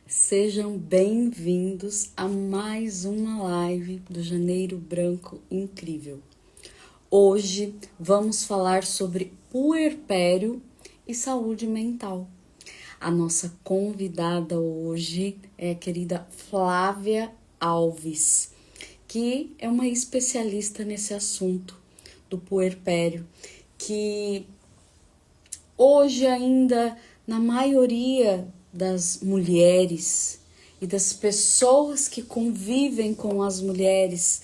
Sejam bem-vindos a mais uma live do Janeiro Branco Incrível. Hoje vamos falar sobre puerpério e saúde mental. A nossa convidada hoje é a querida Flávia Alves, que é uma especialista nesse assunto do puerpério, que hoje ainda, na maioria das mulheres e das pessoas que convivem com as mulheres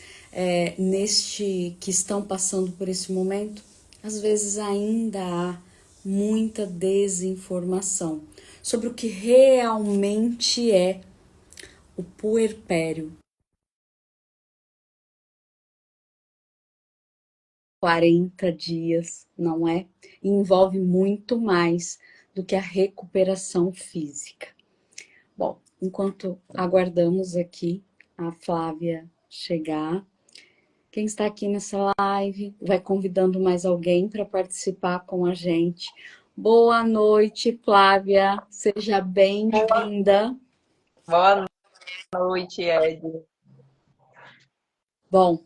que estão passando por esse momento, às vezes ainda há muita desinformação sobre o que realmente é o puerpério. 40 dias, não é? E envolve muito mais do que a recuperação física. Bom, enquanto aguardamos aqui a Flávia chegar, quem está aqui nessa live vai convidando mais alguém para participar com a gente. Boa noite, Flávia. Seja bem-vinda. Boa noite, Ed. Bom,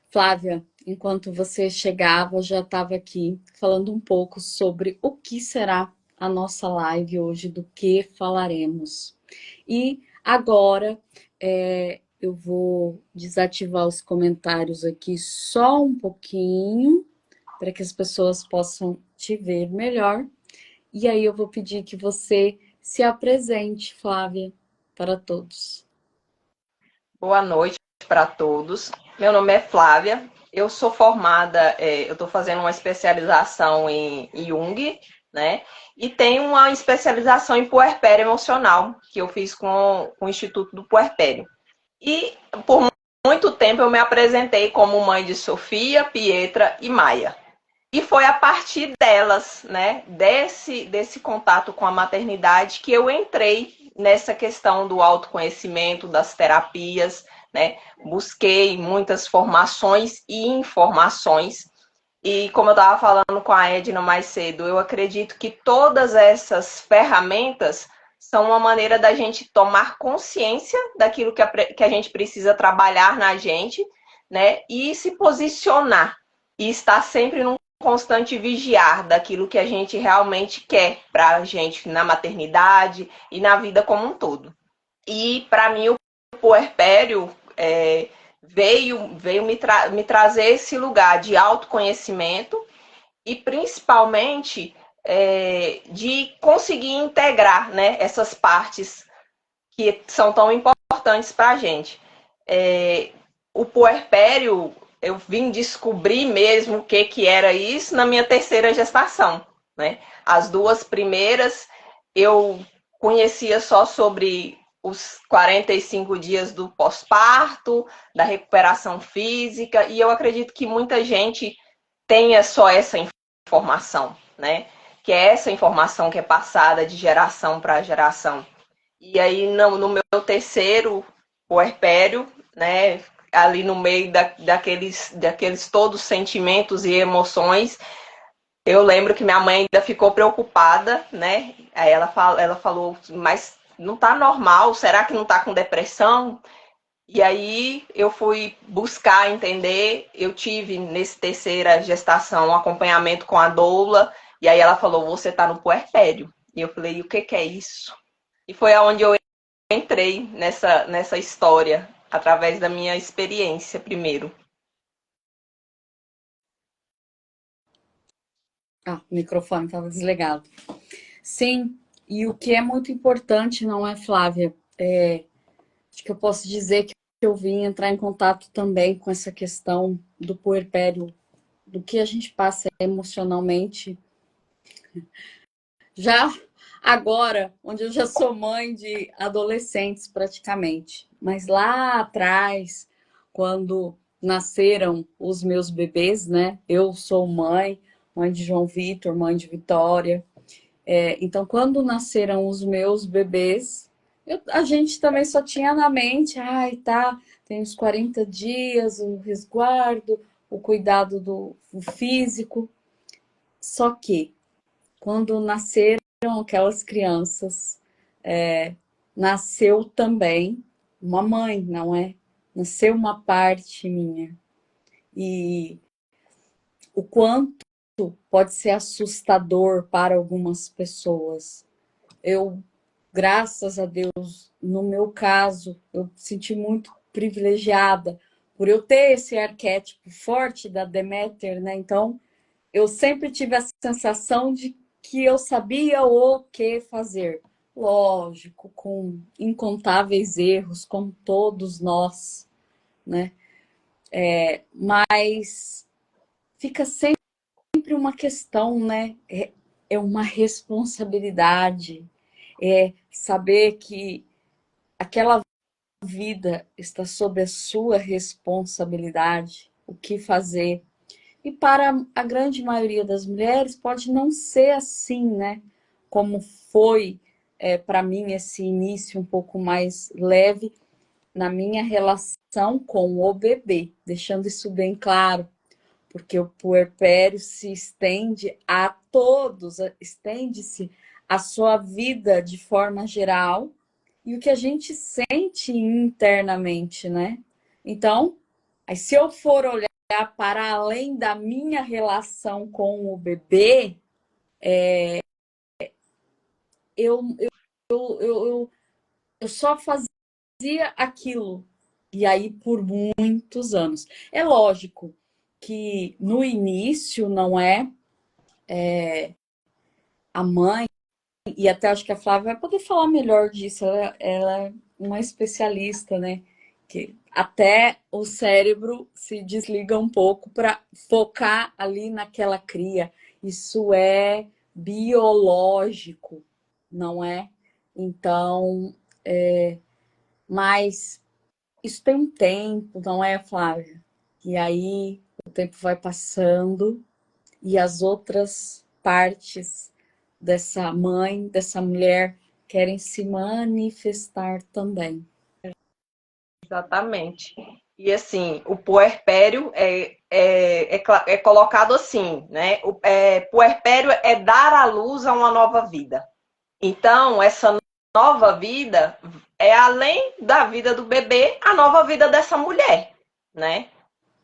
Flávia, enquanto você chegava, eu já estava aqui falando um pouco sobre o que será a nossa live hoje, do que falaremos. E agora eu vou desativar os comentários aqui só um pouquinho, para que as pessoas possam te ver melhor. E aí eu vou pedir que você se apresente, Flávia, para todos. Boa noite para todos. Meu nome é Flávia. Eu sou formada, eu estou fazendo uma especialização em Jung, né? E tenho uma especialização em puerpério emocional, que eu fiz com o Instituto do Puerpério. E por muito tempo eu me apresentei como mãe de Sofia, Pietra e Maia. E foi a partir delas, né, desse contato com a maternidade, que eu entrei nessa questão do autoconhecimento, das terapias, né? Busquei muitas formações e informações. E como eu estava falando com a Edna mais cedo, eu acredito que todas essas ferramentas são uma maneira da gente tomar consciência daquilo que a gente precisa trabalhar na gente, né? E se posicionar. E estar sempre num constante vigiar daquilo que a gente realmente quer para a gente na maternidade e na vida como um todo. E para mim o puerpério veio me trazer esse lugar de autoconhecimento e principalmente de conseguir integrar, né, essas partes que são tão importantes para a gente. O puerpério, eu vim descobrir mesmo o que era isso na minha terceira gestação, né? As duas primeiras eu conhecia só sobre os 45 dias do pós-parto, da recuperação física, e eu acredito que muita gente tenha só essa informação, né? Que é essa informação que é passada de geração para geração. E aí, no meu terceiro puerpério, né, ali no meio daqueles todos sentimentos e emoções, eu lembro que minha mãe ainda ficou preocupada, né? Aí ela falou, mas não tá normal, será que não tá com depressão? E aí eu fui buscar entender, eu tive nesse terceira gestação um acompanhamento com a doula, e aí ela falou, você tá no puerpério. E eu falei, o que é isso? E foi aonde eu entrei nessa história, através da minha experiência primeiro. Ah, o microfone estava desligado. Sim, e o que é muito importante, não é, Flávia? Acho que eu posso dizer que eu vim entrar em contato também com essa questão do puerpério, do que a gente passa emocionalmente. Já agora, onde eu já sou mãe de adolescentes praticamente, mas lá atrás, quando nasceram os meus bebês, né? Eu sou mãe, mãe de João Vitor, mãe de Vitória. Então, quando nasceram os meus bebês, a gente também só tinha na mente, ai, tá, tem uns 40 dias, o resguardo, o cuidado do físico. Só que, quando nasceram aquelas crianças, nasceu também uma mãe, não é? Nasceu uma parte minha. E o quanto pode ser assustador para algumas pessoas. Eu, graças a Deus, no meu caso, eu me senti muito privilegiada por eu ter esse arquétipo forte da Deméter, né? Então, eu sempre tive a sensação de que eu sabia o que fazer. Lógico, com incontáveis erros, como todos nós, né? Mas fica sempre uma questão, né? É uma responsabilidade, é saber que aquela vida está sob a sua responsabilidade, o que fazer. E para a grande maioria das mulheres pode não ser assim, né? Como foi para mim esse início um pouco mais leve na minha relação com o bebê, deixando isso bem claro, porque o puerpério se estende a todos, estende-se a sua vida de forma geral e o que a gente sente internamente, né? Então, aí se eu for olhar para além da minha relação com o bebê, eu, eu, eu, eu só fazia aquilo. E aí, por muitos anos. É lógico que no início não é a mãe, e até acho que a Flávia vai poder falar melhor disso, ela é uma especialista, né? Que até o cérebro se desliga um pouco para focar ali naquela cria. Isso é biológico, não é? Então, mas isso tem um tempo, não é, Flávia? E aí o tempo vai passando e as outras partes dessa mãe, dessa mulher, querem se manifestar também. Exatamente. E assim, o puerpério é colocado assim, né? Puerpério é dar à luz a uma nova vida. Então, essa nova vida é além da vida do bebê, a nova vida dessa mulher, né?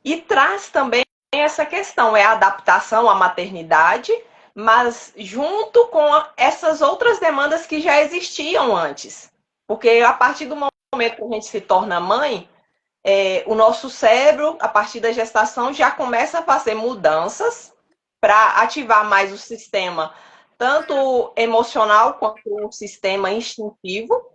E traz também essa questão, é a adaptação à maternidade, mas junto com essas outras demandas que já existiam antes. Porque a partir do momento que a gente se torna mãe, o nosso cérebro, a partir da gestação, já começa a fazer mudanças para ativar mais o sistema, tanto emocional quanto o sistema instintivo,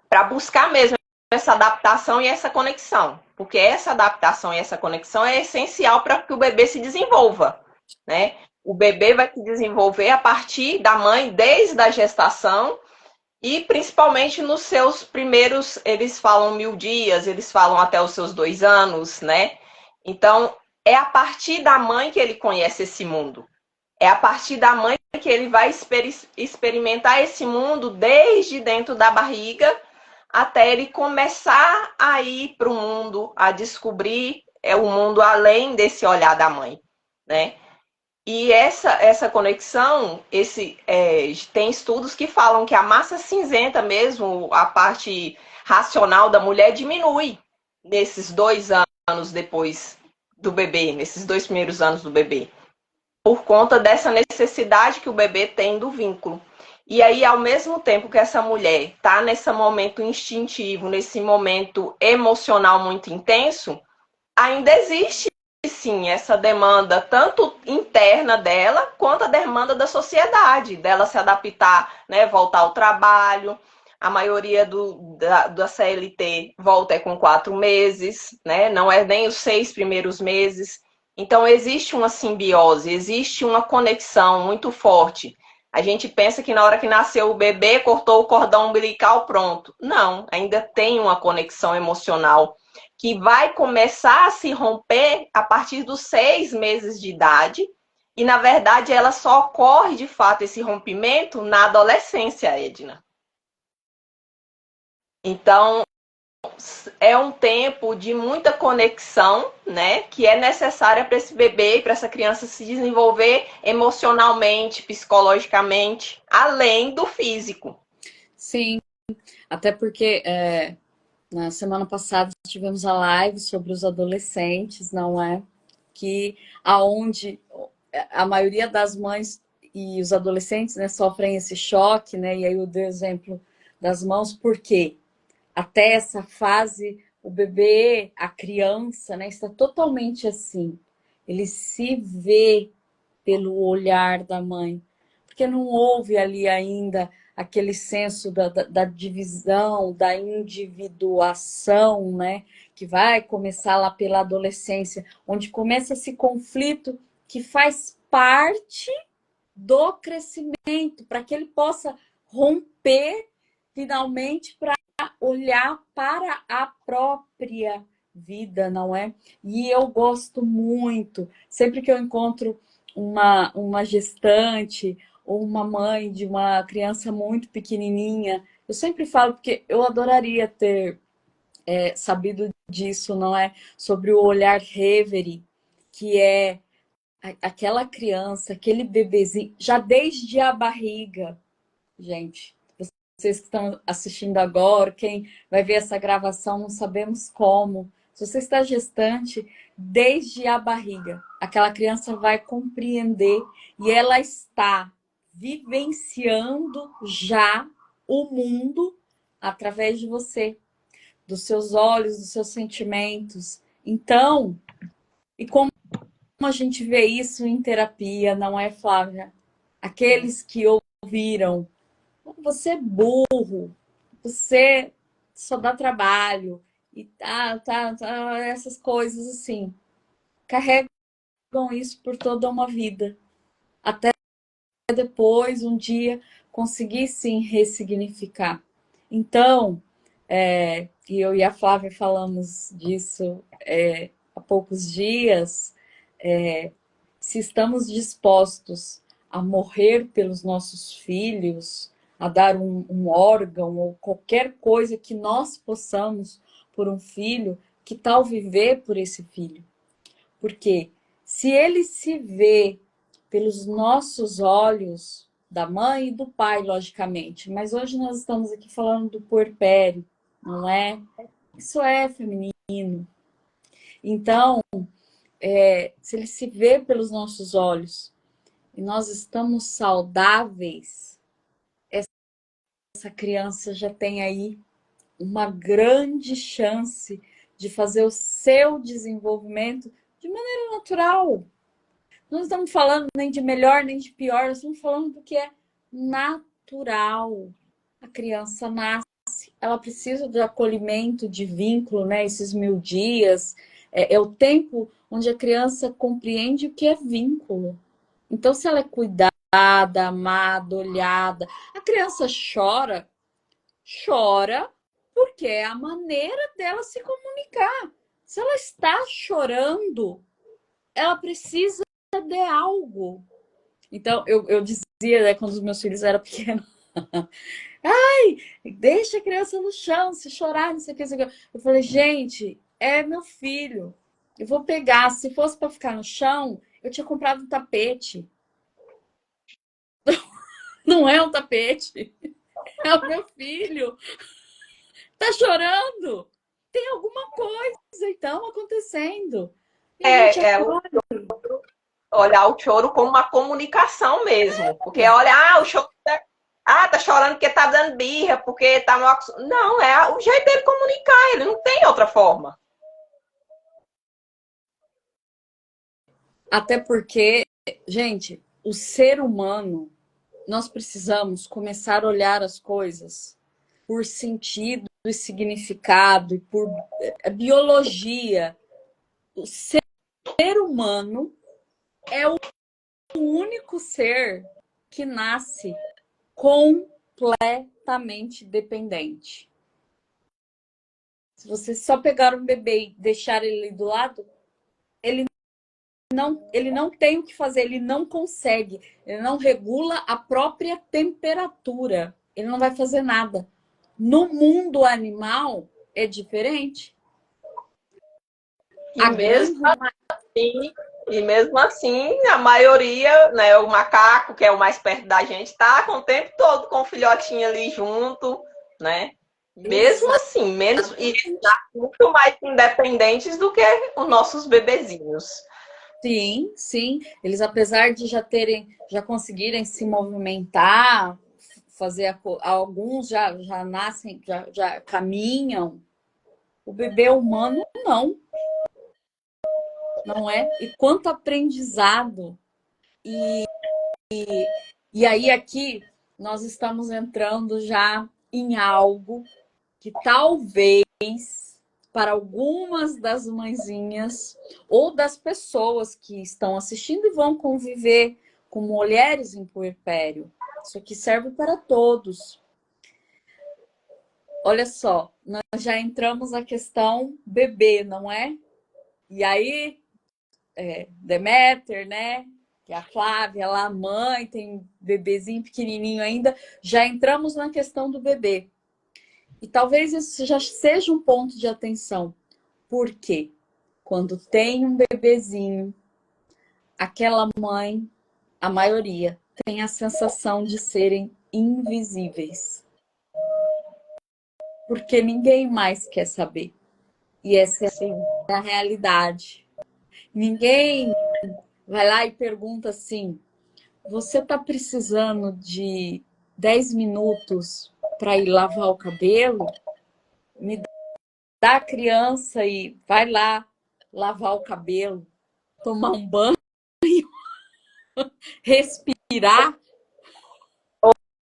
para buscar mesmo essa adaptação e essa conexão. Porque essa adaptação e essa conexão é essencial para que o bebê se desenvolva, né? O bebê vai se desenvolver a partir da mãe, desde a gestação, e principalmente nos seus primeiros, eles falam 1000 dias, eles falam até os seus 2 anos, né? Então, é a partir da mãe que ele conhece esse mundo. É a partir da mãe que ele vai experimentar esse mundo desde dentro da barriga até ele começar a ir para o mundo, a descobrir o mundo além desse olhar da mãe, né? E essa conexão, tem estudos que falam que a massa cinzenta mesmo, a parte racional da mulher diminui nesses 2 anos depois do bebê, nesses 2 primeiros anos do bebê, por conta dessa necessidade que o bebê tem do vínculo. E aí, ao mesmo tempo que essa mulher está nesse momento instintivo, nesse momento emocional muito intenso, ainda existe sim essa demanda tanto interna dela quanto a demanda da sociedade, dela se adaptar, né, voltar ao trabalho. A maioria da CLT volta com 4 meses, né? Não é nem os 6 primeiros meses. Então existe uma simbiose, existe uma conexão muito forte. A gente pensa que na hora que nasceu o bebê, cortou o cordão umbilical, pronto. Não, ainda tem uma conexão emocional que vai começar a se romper a partir dos 6 meses de idade. E, na verdade, ela só ocorre, de fato, esse rompimento na adolescência, Edna. Então, é um tempo de muita conexão, né? Que é necessária para esse bebê e para essa criança se desenvolver emocionalmente, psicologicamente, além do físico. Sim, Até porque na semana passada tivemos a live sobre os adolescentes, não é? Que aonde a maioria das mães e os adolescentes, né, sofrem esse choque, né? E aí eu dei o exemplo das mãos, porque até essa fase o bebê, a criança, né, está totalmente assim. Ele se vê pelo olhar da mãe, porque não houve ali ainda aquele senso da divisão, da individuação, né? Que vai começar lá pela adolescência, onde começa esse conflito que faz parte do crescimento, para que ele possa romper finalmente para olhar para a própria vida, não é? E eu gosto muito, sempre que eu encontro uma gestante ou uma mãe de uma criança muito pequenininha, eu sempre falo, porque eu adoraria ter sabido disso, não é? Sobre o olhar Reverie, que é aquela criança, aquele bebezinho, já desde a barriga, gente. Vocês que estão assistindo agora, quem vai ver essa gravação, não sabemos como. Se você está gestante, desde a barriga, aquela criança vai compreender e ela está vivenciando já o mundo através de você, dos seus olhos, dos seus sentimentos. Então, e como a gente vê isso em terapia, não é, Flávia? Aqueles que ouviram, você é burro, você só dá trabalho, e essas coisas assim, carregam isso por toda uma vida, até depois, um dia, conseguir sim ressignificar. Então, e eu e a Flávia falamos disso há poucos dias, se estamos dispostos a morrer pelos nossos filhos, a dar um órgão ou qualquer coisa que nós possamos por um filho, que tal viver por esse filho? Porque se ele se vê pelos nossos olhos, da mãe e do pai, logicamente, mas hoje nós estamos aqui falando do puerpério, não é? Isso é feminino. Então, se ele se vê pelos nossos olhos e nós estamos saudáveis, essa criança já tem aí uma grande chance de fazer o seu desenvolvimento de maneira natural. Não estamos falando nem de melhor nem de pior, nós estamos falando do que é natural. A criança nasce, ela precisa de acolhimento, de vínculo, né? Esses 1000 dias é o tempo onde a criança compreende o que é vínculo. Então, se ela é cuidada, amada, olhada, a criança chora, chora porque é a maneira dela se comunicar. Se ela está chorando, ela precisa de algo. Então, eu dizia, né, quando os meus filhos eram pequenos, ai, deixa a criança no chão, se chorar, não sei o que, não sei o que. Eu falei, gente, é meu filho. Eu vou pegar, se fosse para ficar no chão, eu tinha comprado um tapete. Não é um tapete, é o meu filho. Tá chorando? Tem alguma coisa, então, acontecendo. E a gente É olhar o choro como uma comunicação mesmo. Porque olha, o choro tá chorando porque tá dando birra, porque tá mal acostumado. Não, é o jeito dele comunicar, ele não tem outra forma. Até porque, gente, o ser humano, nós precisamos começar a olhar as coisas por sentido e significado e por biologia. O ser humano é o único ser que nasce completamente dependente. Se você só pegar um bebê e deixar ele do lado, ele não tem o que fazer, ele não consegue, ele não regula a própria temperatura, ele não vai fazer nada. No mundo animal é diferente. E mesmo assim, e mesmo assim, a maioria, né, o macaco, que é o mais perto da gente, tá com o tempo todo com o filhotinho ali junto. né? Mesmo Exato. assim, menos e muito mais independentes do que os nossos bebezinhos. Sim, sim. Eles, apesar de já conseguirem se movimentar, fazer alguns já nascem, já caminham. O bebê humano não, não é? E quanto aprendizado. E aí aqui nós estamos entrando já em algo que talvez para algumas das mãezinhas ou das pessoas que estão assistindo e vão conviver com mulheres em puerpério. Isso aqui serve para todos. Olha só, nós já entramos na questão bebê, não é? E aí, Deméter, né? Que é a Flávia, lá a mãe, tem bebezinho pequenininho ainda. Já entramos na questão do bebê. E talvez isso já seja um ponto de atenção. Por quê? Quando tem um bebezinho, aquela mãe, a maioria, tem a sensação de serem invisíveis. Porque ninguém mais quer saber. E essa Sim. é a realidade. Ninguém vai lá e pergunta assim: você está precisando de 10 minutos para ir lavar o cabelo? Me dá a criança e vai lá lavar o cabelo, tomar um banho, respirar. Ou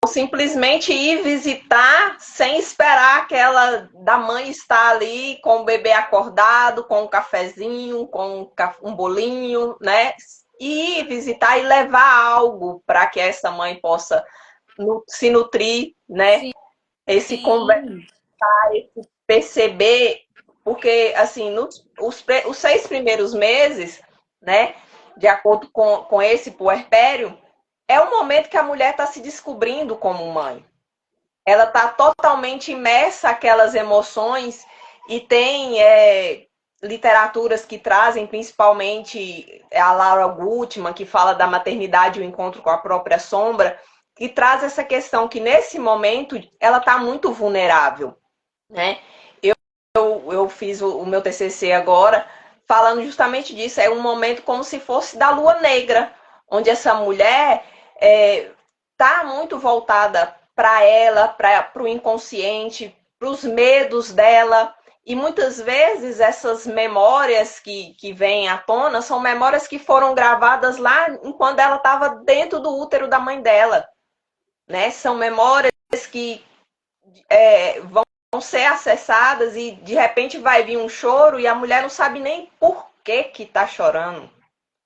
simplesmente ir visitar sem esperar aquela da mãe estar ali com o bebê acordado, com um cafezinho, com um bolinho, né? E visitar e levar algo para que essa mãe possa se nutrir, né? Sim, Esse conversar, esse perceber, porque assim, os 6 primeiros meses, né? De acordo com esse puerpério, é o momento que a mulher está se descobrindo como mãe. Ela está totalmente imersa aquelas emoções e tem literaturas que trazem, principalmente a Laura Gutman, que fala da maternidade e o encontro com a própria sombra, que traz essa questão que nesse momento ela está muito vulnerável, né? Eu fiz o meu TCC agora falando justamente disso. É um momento como se fosse da lua negra, onde essa mulher está muito voltada para ela, para o inconsciente, para os medos dela. E muitas vezes essas memórias que vêm à tona são memórias que foram gravadas lá enquanto ela estava dentro do útero da mãe dela. Né? São memórias que vão ser acessadas e de repente vai vir um choro e a mulher não sabe nem por que tá chorando.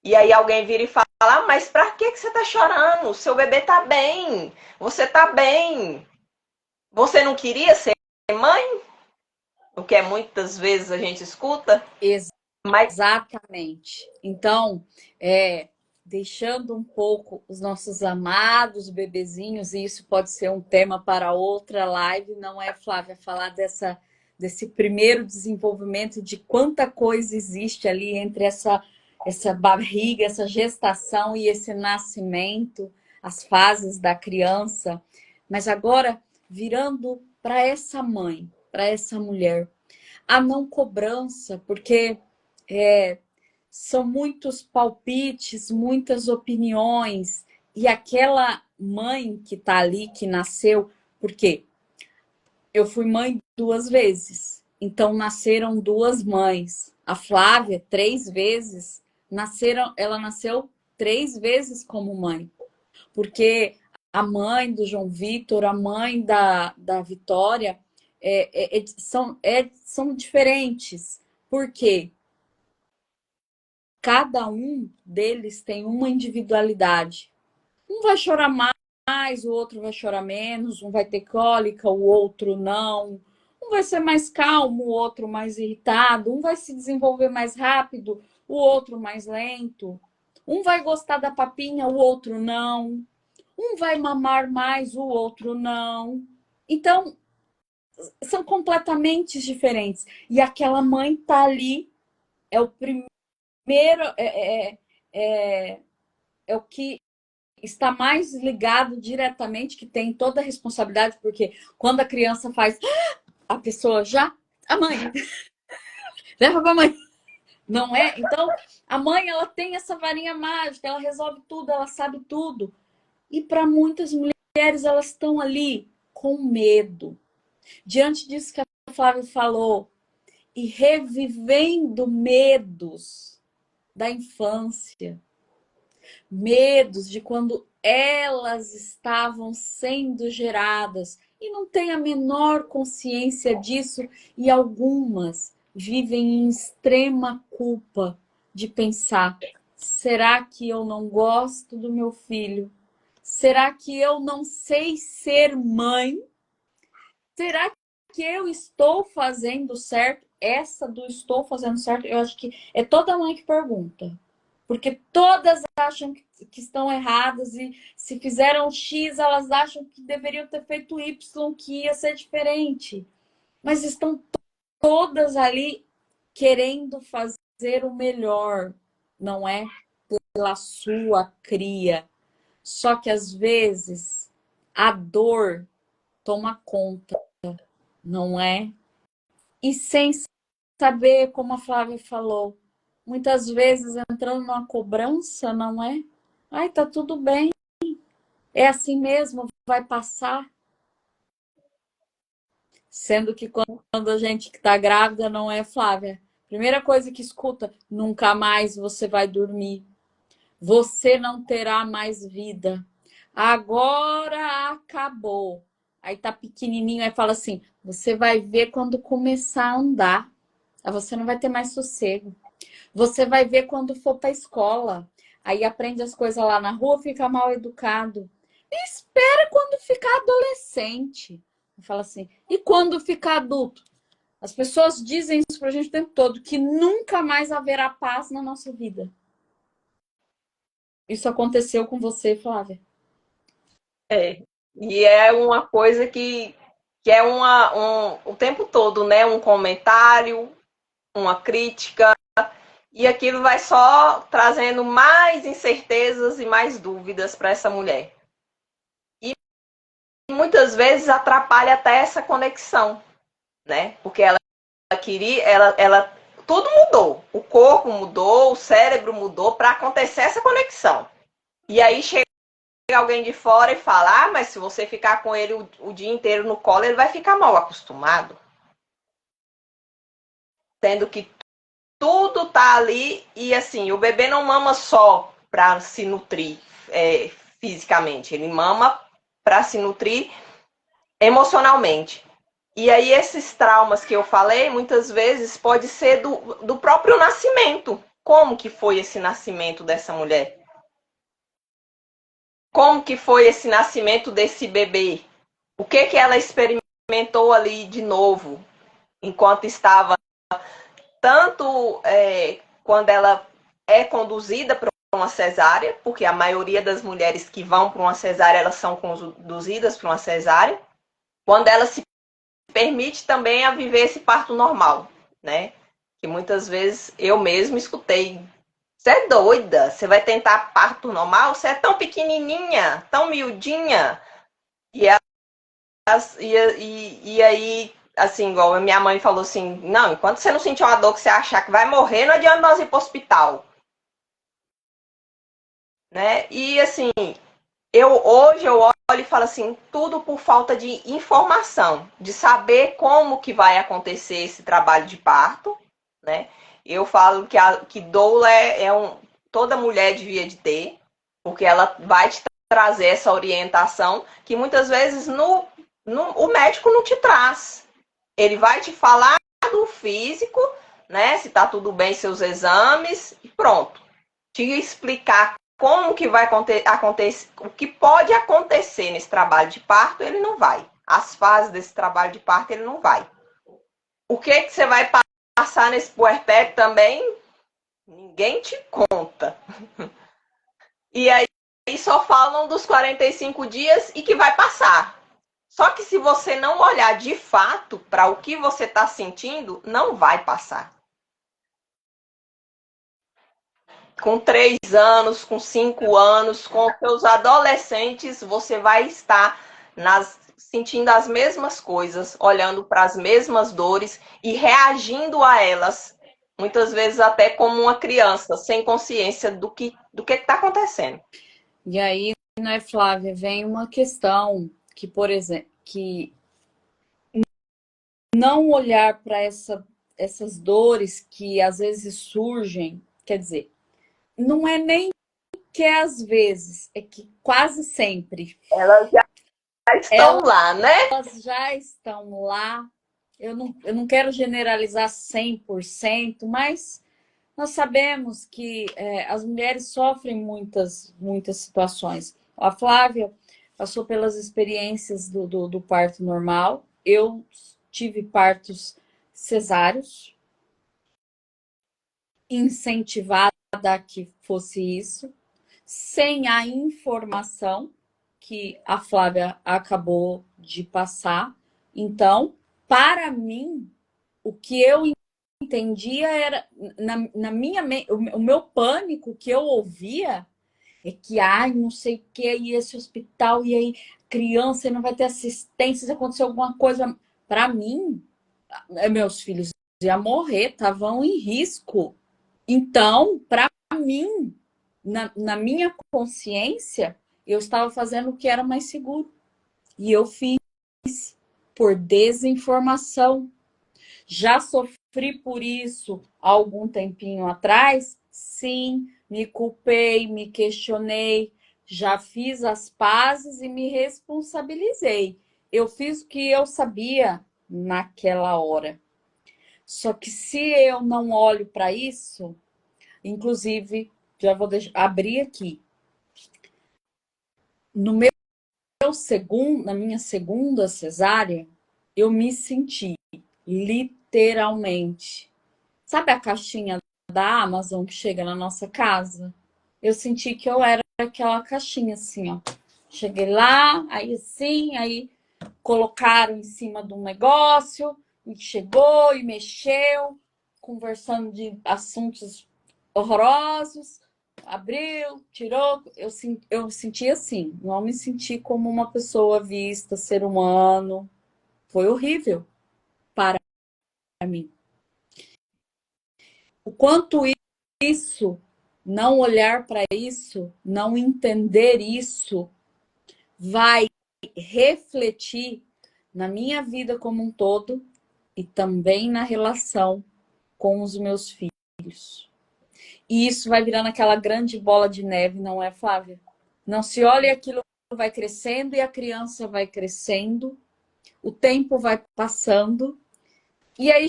E aí alguém vira e fala: ah, mas pra que você tá chorando? Seu bebê tá bem, você tá bem. Você não queria ser mãe? O que muitas vezes a gente escuta. Mas exatamente. Então, deixando um pouco os nossos amados bebezinhos, e isso pode ser um tema para outra live, não é, Flávia, falar desse primeiro desenvolvimento, de quanta coisa existe ali entre essa barriga, essa gestação e esse nascimento, as fases da criança. Mas agora, virando para essa mãe, para essa mulher, a não cobrança, porque são muitos palpites, muitas opiniões, e aquela mãe que está ali, que nasceu, porque eu fui mãe 2 vezes, então nasceram 2 mães. A Flávia, 3 vezes, ela nasceu 3 vezes como mãe, porque a mãe do João Vitor, a mãe da Vitória, são diferentes. Por quê? Cada um deles tem uma individualidade. Um vai chorar mais, o outro vai chorar menos, um vai ter cólica, o outro não. Um vai ser mais calmo, o outro mais irritado. Um vai se desenvolver mais rápido, o outro mais lento. Um vai gostar da papinha, o outro não. Um vai mamar mais, o outro não. Então, são completamente diferentes. E aquela mãe tá ali, é o primeiro, é o que está mais ligado diretamente, que tem toda a responsabilidade, porque quando a criança faz, a pessoa já, a mãe, leva para a mãe, não é? Então, a mãe, ela tem essa varinha mágica, ela resolve tudo, ela sabe tudo. E para muitas mulheres, elas estão ali com medo. Diante disso que a Flávia falou, e revivendo medos da infância, medos de quando elas estavam sendo geradas e não têm a menor consciência disso, e algumas vivem em extrema culpa de pensar: será que eu não gosto do meu filho? Será que eu não sei ser mãe? Será que eu estou fazendo certo? Essa do estou fazendo certo, eu acho que é toda mãe que pergunta. Porque todas acham que estão erradas e se fizeram X, elas acham que deveriam ter feito Y, que ia ser diferente. Mas estão todas ali querendo fazer o melhor, não é? Pela sua cria. Só que às vezes a dor toma conta, não é? E sem saber, como a Flávia falou, muitas vezes entrando numa cobrança, não é? Ai, tá tudo bem, é assim mesmo, vai passar. Sendo que quando a gente que tá grávida, não é, Flávia? Primeira coisa que escuta, nunca mais você vai dormir. Você não terá mais vida. Agora acabou. Aí tá pequenininho, aí fala assim, você vai ver quando começar a andar. Aí você não vai ter mais sossego. Você vai ver quando for para a escola. Aí aprende as coisas lá na rua, fica mal educado. E espera quando ficar adolescente. Fala assim, e quando ficar adulto? As pessoas dizem isso pra gente o tempo todo, que nunca mais haverá paz na nossa vida. Isso aconteceu com você, Flávia? É. E é uma coisa que é o tempo todo, né? Um comentário, uma crítica, e aquilo vai só trazendo mais incertezas e mais dúvidas para essa mulher. E muitas vezes atrapalha até essa conexão, né? Porque ela queria, tudo mudou. O corpo mudou, o cérebro mudou para acontecer essa conexão. E aí chega alguém de fora e fala: ah, mas se você ficar com ele o dia inteiro no colo, ele vai ficar mal acostumado. Sendo que tudo tá ali e assim, o bebê não mama só para se nutrir fisicamente, ele mama para se nutrir emocionalmente. E aí esses traumas que eu falei, muitas vezes pode ser do próprio nascimento. Como que foi esse nascimento dessa mulher? Como que foi esse nascimento desse bebê? O que que ela experimentou ali de novo, enquanto estava tanto quando ela é conduzida para uma cesárea, porque a maioria das mulheres que vão para uma cesárea, elas são conduzidas para uma cesárea, quando ela se permite também a viver esse parto normal, né? Que muitas vezes eu mesmo escutei: você é doida, você vai tentar parto normal? Você é tão pequenininha, tão miudinha. E, e aí, assim, igual a minha mãe falou assim: não, enquanto você não sentir uma dor que você achar que vai morrer, não adianta nós ir para o hospital. Né? E assim, hoje eu olho e falo assim, tudo por falta de informação, de saber como que vai acontecer esse trabalho de parto, né? Eu falo que doula toda mulher devia de ter, porque ela vai te trazer essa orientação que muitas vezes o médico não te traz. Ele vai te falar do físico, né? Se tá tudo bem, seus exames, e pronto. Te explicar como que vai acontecer, o que pode acontecer nesse trabalho de parto, ele não vai. As fases desse trabalho de parto, ele não vai. O que você vai passar nesse puerpério também, ninguém te conta. E aí só falam dos 45 dias e que vai passar. Só que se você não olhar de fato para o que você está sentindo, não vai passar. com 3 anos, com 5 anos, com os seus adolescentes, você vai estar sentindo as mesmas coisas, olhando para as mesmas dores e reagindo a elas, muitas vezes até como uma criança, sem consciência do que está acontecendo. E aí, né, Flávia, vem uma questão que, por exemplo, que não olhar para essas dores que às vezes surgem, quer dizer, não é nem que é às vezes, é que quase sempre Elas já estão lá, né? elas já estão lá. Eu não quero generalizar 100%, mas nós sabemos que as mulheres sofrem muitas situações. A Flávia passou pelas experiências do parto normal. Eu tive partos cesáreos, incentivada a que fosse isso, sem a informação que a Flávia acabou de passar. Então, para mim, o que eu entendia era, na minha o meu pânico que eu ouvia é que, ai, não sei o que, e esse hospital, e aí criança não vai ter assistência se acontecer alguma coisa. Para mim, meus filhos iam morrer, estavam em risco. Então, para mim, na minha consciência, eu estava fazendo o que era mais seguro. E eu fiz por desinformação. Já sofri por isso há algum tempinho atrás? Sim, me culpei, me questionei, já fiz as pazes e me responsabilizei. Eu fiz o que eu sabia naquela hora. Só que se eu não olho para isso, inclusive, já vou abrir aqui. No meu na minha segunda cesárea, eu me senti literalmente. Sabe a caixinha da Amazon que chega na nossa casa? Eu senti que eu era aquela caixinha assim, ó. Cheguei lá, aí assim, aí colocaram em cima de um negócio, e chegou e mexeu, conversando de assuntos horrorosos, abriu, tirou. Eu senti assim, não me senti como uma pessoa vista, ser humano. Foi horrível para mim. O quanto isso, não olhar para isso, não entender isso, vai refletir na minha vida como um todo e também na relação com os meus filhos. E isso vai virando aquela grande bola de neve, não é, Flávia? Não se olha e aquilo vai crescendo e a criança vai crescendo, o tempo vai passando, e aí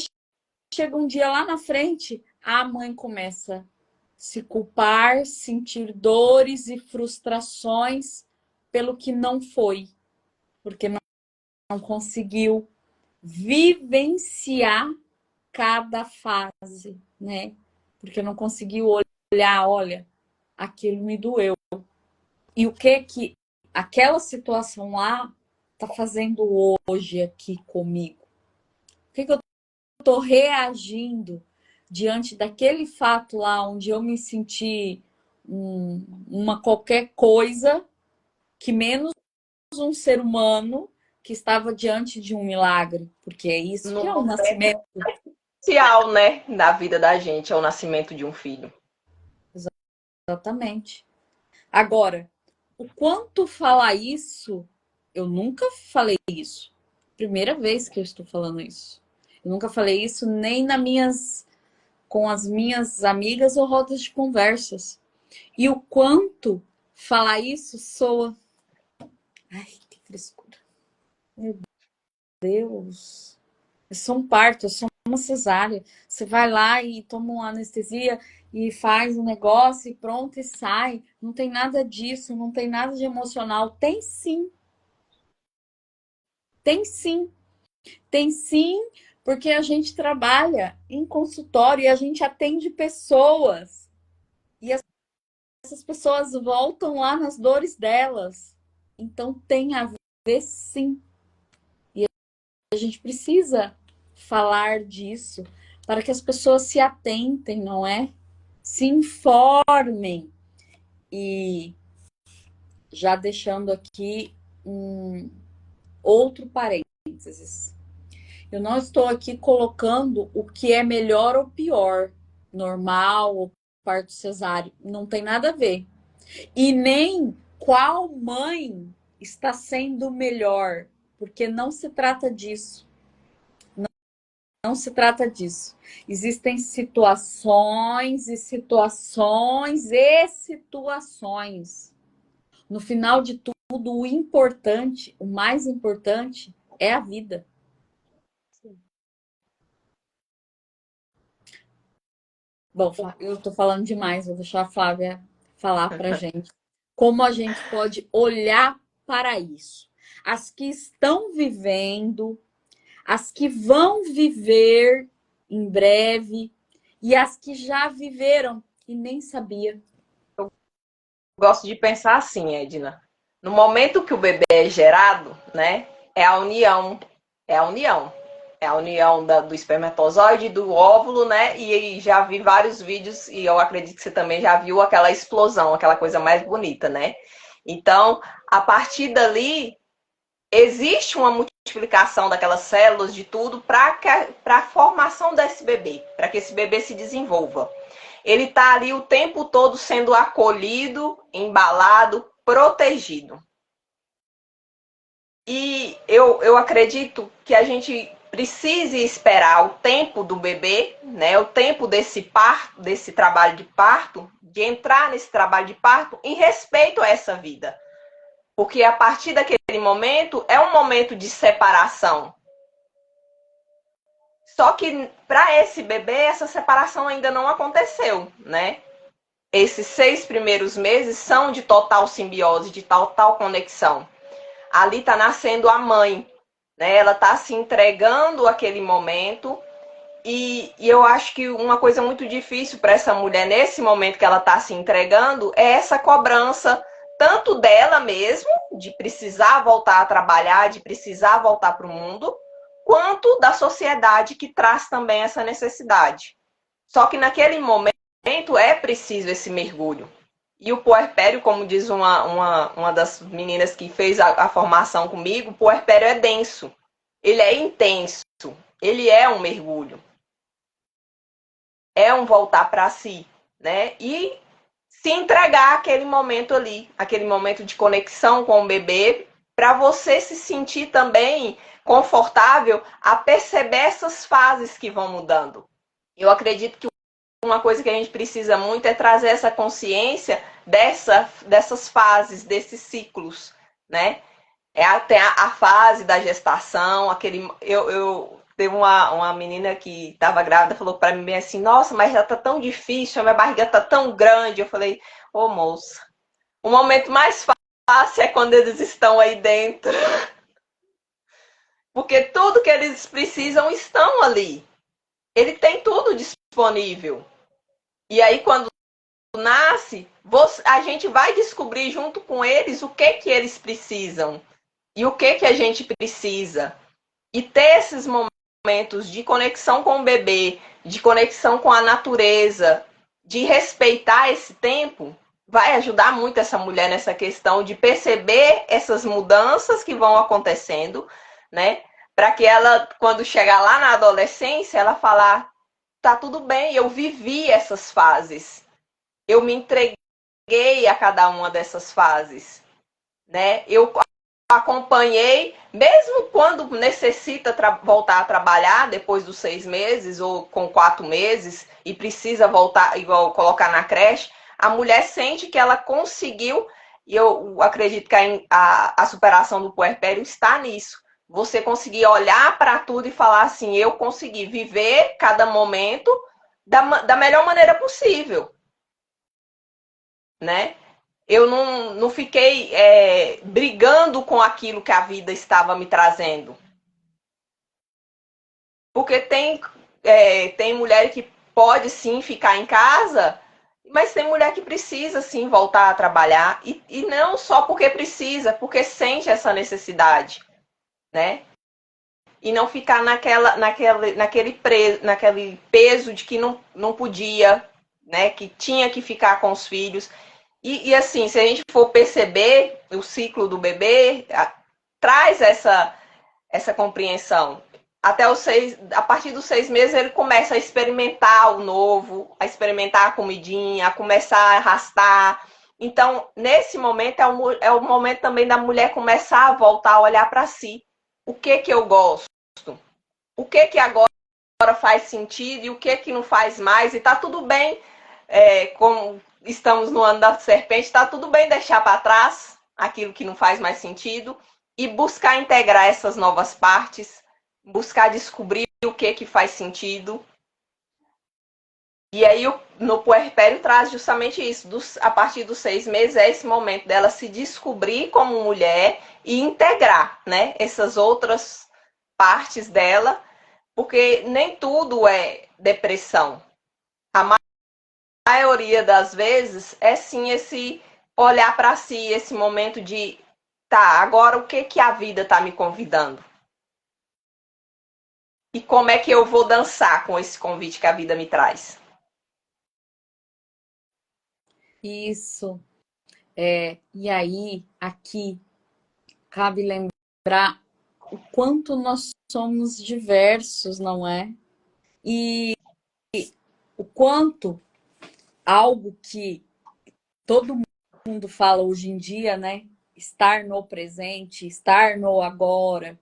chega um dia lá na frente, a mãe começa a se culpar, sentir dores e frustrações pelo que não foi, porque não conseguiu vivenciar cada fase, né? Porque não conseguiu olhar, olha, aquilo me doeu. E o que aquela situação lá tá fazendo hoje aqui comigo? O que eu tô reagindo diante daquele fato lá onde eu me senti uma qualquer coisa que menos um ser humano que estava diante de um milagre, porque é isso No que é o momento nascimento. crucial, né, da vida da gente, é o nascimento de um filho. Exatamente. Agora, o quanto falar isso, eu nunca falei isso. Primeira vez que eu estou falando isso. Eu nunca falei isso nem com as minhas amigas ou rodas de conversas. E o quanto falar isso soa. Ai, que frescura. Meu Deus. É só um parto, é só uma cesárea. Você vai lá e toma uma anestesia e faz um negócio e pronto e sai. Não tem nada disso, não tem nada de emocional. Tem sim, tem sim. Tem sim, porque a gente trabalha em consultório e a gente atende pessoas. E essas pessoas voltam lá nas dores delas. Então tem a ver sim. E a gente precisa falar disso para que as pessoas se atentem, não é? se informem. E já deixando aqui um outro parênteses. Eu não estou aqui colocando o que é melhor ou pior, normal ou parto cesáreo. Não tem nada a ver. E nem qual mãe está sendo melhor, porque não se trata disso. Não se trata disso. Existem situações e situações e situações. No final de tudo, o importante, o mais importante, é a vida. Bom, eu estou falando demais, vou deixar a Flávia falar para a gente. Como a gente pode olhar para isso? As que estão vivendo, as que vão viver em breve e as que já viveram e nem sabia. Gosto de pensar assim, Edna. No momento que o bebê é gerado, né, é a união, é a união. É a união do espermatozoide, do óvulo, né? E já vi vários vídeos e eu acredito que você também já viu aquela explosão, aquela coisa mais bonita, né? Então, a partir dali, existe uma multiplicação daquelas células de tudo para a formação desse bebê, para que esse bebê se desenvolva. Ele está ali o tempo todo sendo acolhido, embalado, protegido. E eu acredito que a gente precise esperar o tempo do bebê, né, o tempo desse parto, desse trabalho de parto, de entrar nesse trabalho de parto em respeito a essa vida. Porque a partir daquele momento é um momento de separação. Só que para esse bebê essa separação ainda não aconteceu, né? Esses 6 primeiros meses são de total simbiose, de total conexão. Ali está nascendo a mãe, né? Ela está se entregando aquele momento e eu acho que uma coisa muito difícil para essa mulher nesse momento que ela está se entregando é essa cobrança tanto dela mesmo, de precisar voltar a trabalhar, de precisar voltar para o mundo, quanto da sociedade que traz também essa necessidade. Só que naquele momento é preciso esse mergulho. E o puerpério, como diz uma das meninas que fez a formação comigo, o puerpério é denso, ele é intenso, ele é um mergulho, é um voltar para si, né? E se entregar aquele momento ali, aquele momento de conexão com o bebê, para você se sentir também confortável a perceber essas fases que vão mudando. Eu acredito que uma coisa que a gente precisa muito é trazer essa consciência dessas fases, desses ciclos, né? Tem a fase da gestação, eu teve uma menina que estava grávida, falou para mim bem assim, nossa, mas já tá tão difícil, a minha barriga tá tão grande. Eu falei, ô moça, o momento mais fácil é quando eles estão aí dentro. Porque tudo que eles precisam estão ali. Ele tem tudo disponível. E aí, quando nasce, a gente vai descobrir junto com eles o que eles precisam e o que a gente precisa. E ter esses momentos de conexão com o bebê, de conexão com a natureza, de respeitar esse tempo, vai ajudar muito essa mulher nessa questão de perceber essas mudanças que vão acontecendo, né? Para que ela, quando chegar lá na adolescência, ela falar, tá tudo bem, eu vivi essas fases. Eu me entreguei a cada uma dessas fases, né? Eu acompanhei, mesmo quando necessita voltar a trabalhar depois dos 6 meses ou com 4 meses e precisa voltar, igual colocar na creche, a mulher sente que ela conseguiu, e eu acredito que a superação do puerpério está nisso. Você conseguir olhar para tudo e falar assim, eu consegui viver cada momento da melhor maneira possível, né? Eu não fiquei brigando com aquilo que a vida estava me trazendo. Porque tem mulher que pode sim ficar em casa, mas tem mulher que precisa sim voltar a trabalhar. E não só porque precisa, porque sente essa necessidade, né? E não ficar naquele peso de que não podia, né, que tinha que ficar com os filhos. E assim, se a gente for perceber o ciclo do bebê, traz essa compreensão. A partir dos 6 meses, ele começa a experimentar o novo, a experimentar a comidinha, a começar a arrastar. Então, nesse momento, é o momento também da mulher começar a voltar a olhar para si. O que eu gosto? O que agora faz sentido e o que não faz mais? E tá tudo bem, como estamos no ano da serpente, tá tudo bem deixar para trás aquilo que não faz mais sentido e buscar integrar essas novas partes, buscar descobrir o que faz sentido. E aí, no puerpério, traz justamente isso. A partir dos 6 meses, é esse momento dela se descobrir como mulher e integrar, né, essas outras partes dela, porque nem tudo é depressão. A maioria das vezes é sim esse olhar para si, esse momento de tá, agora o que a vida está me convidando? E como é que eu vou dançar com esse convite que a vida me traz? Isso. E aí, aqui, cabe lembrar o quanto nós somos diversos, não é? E o quanto algo que todo mundo fala hoje em dia, né? Estar no presente, estar no agora.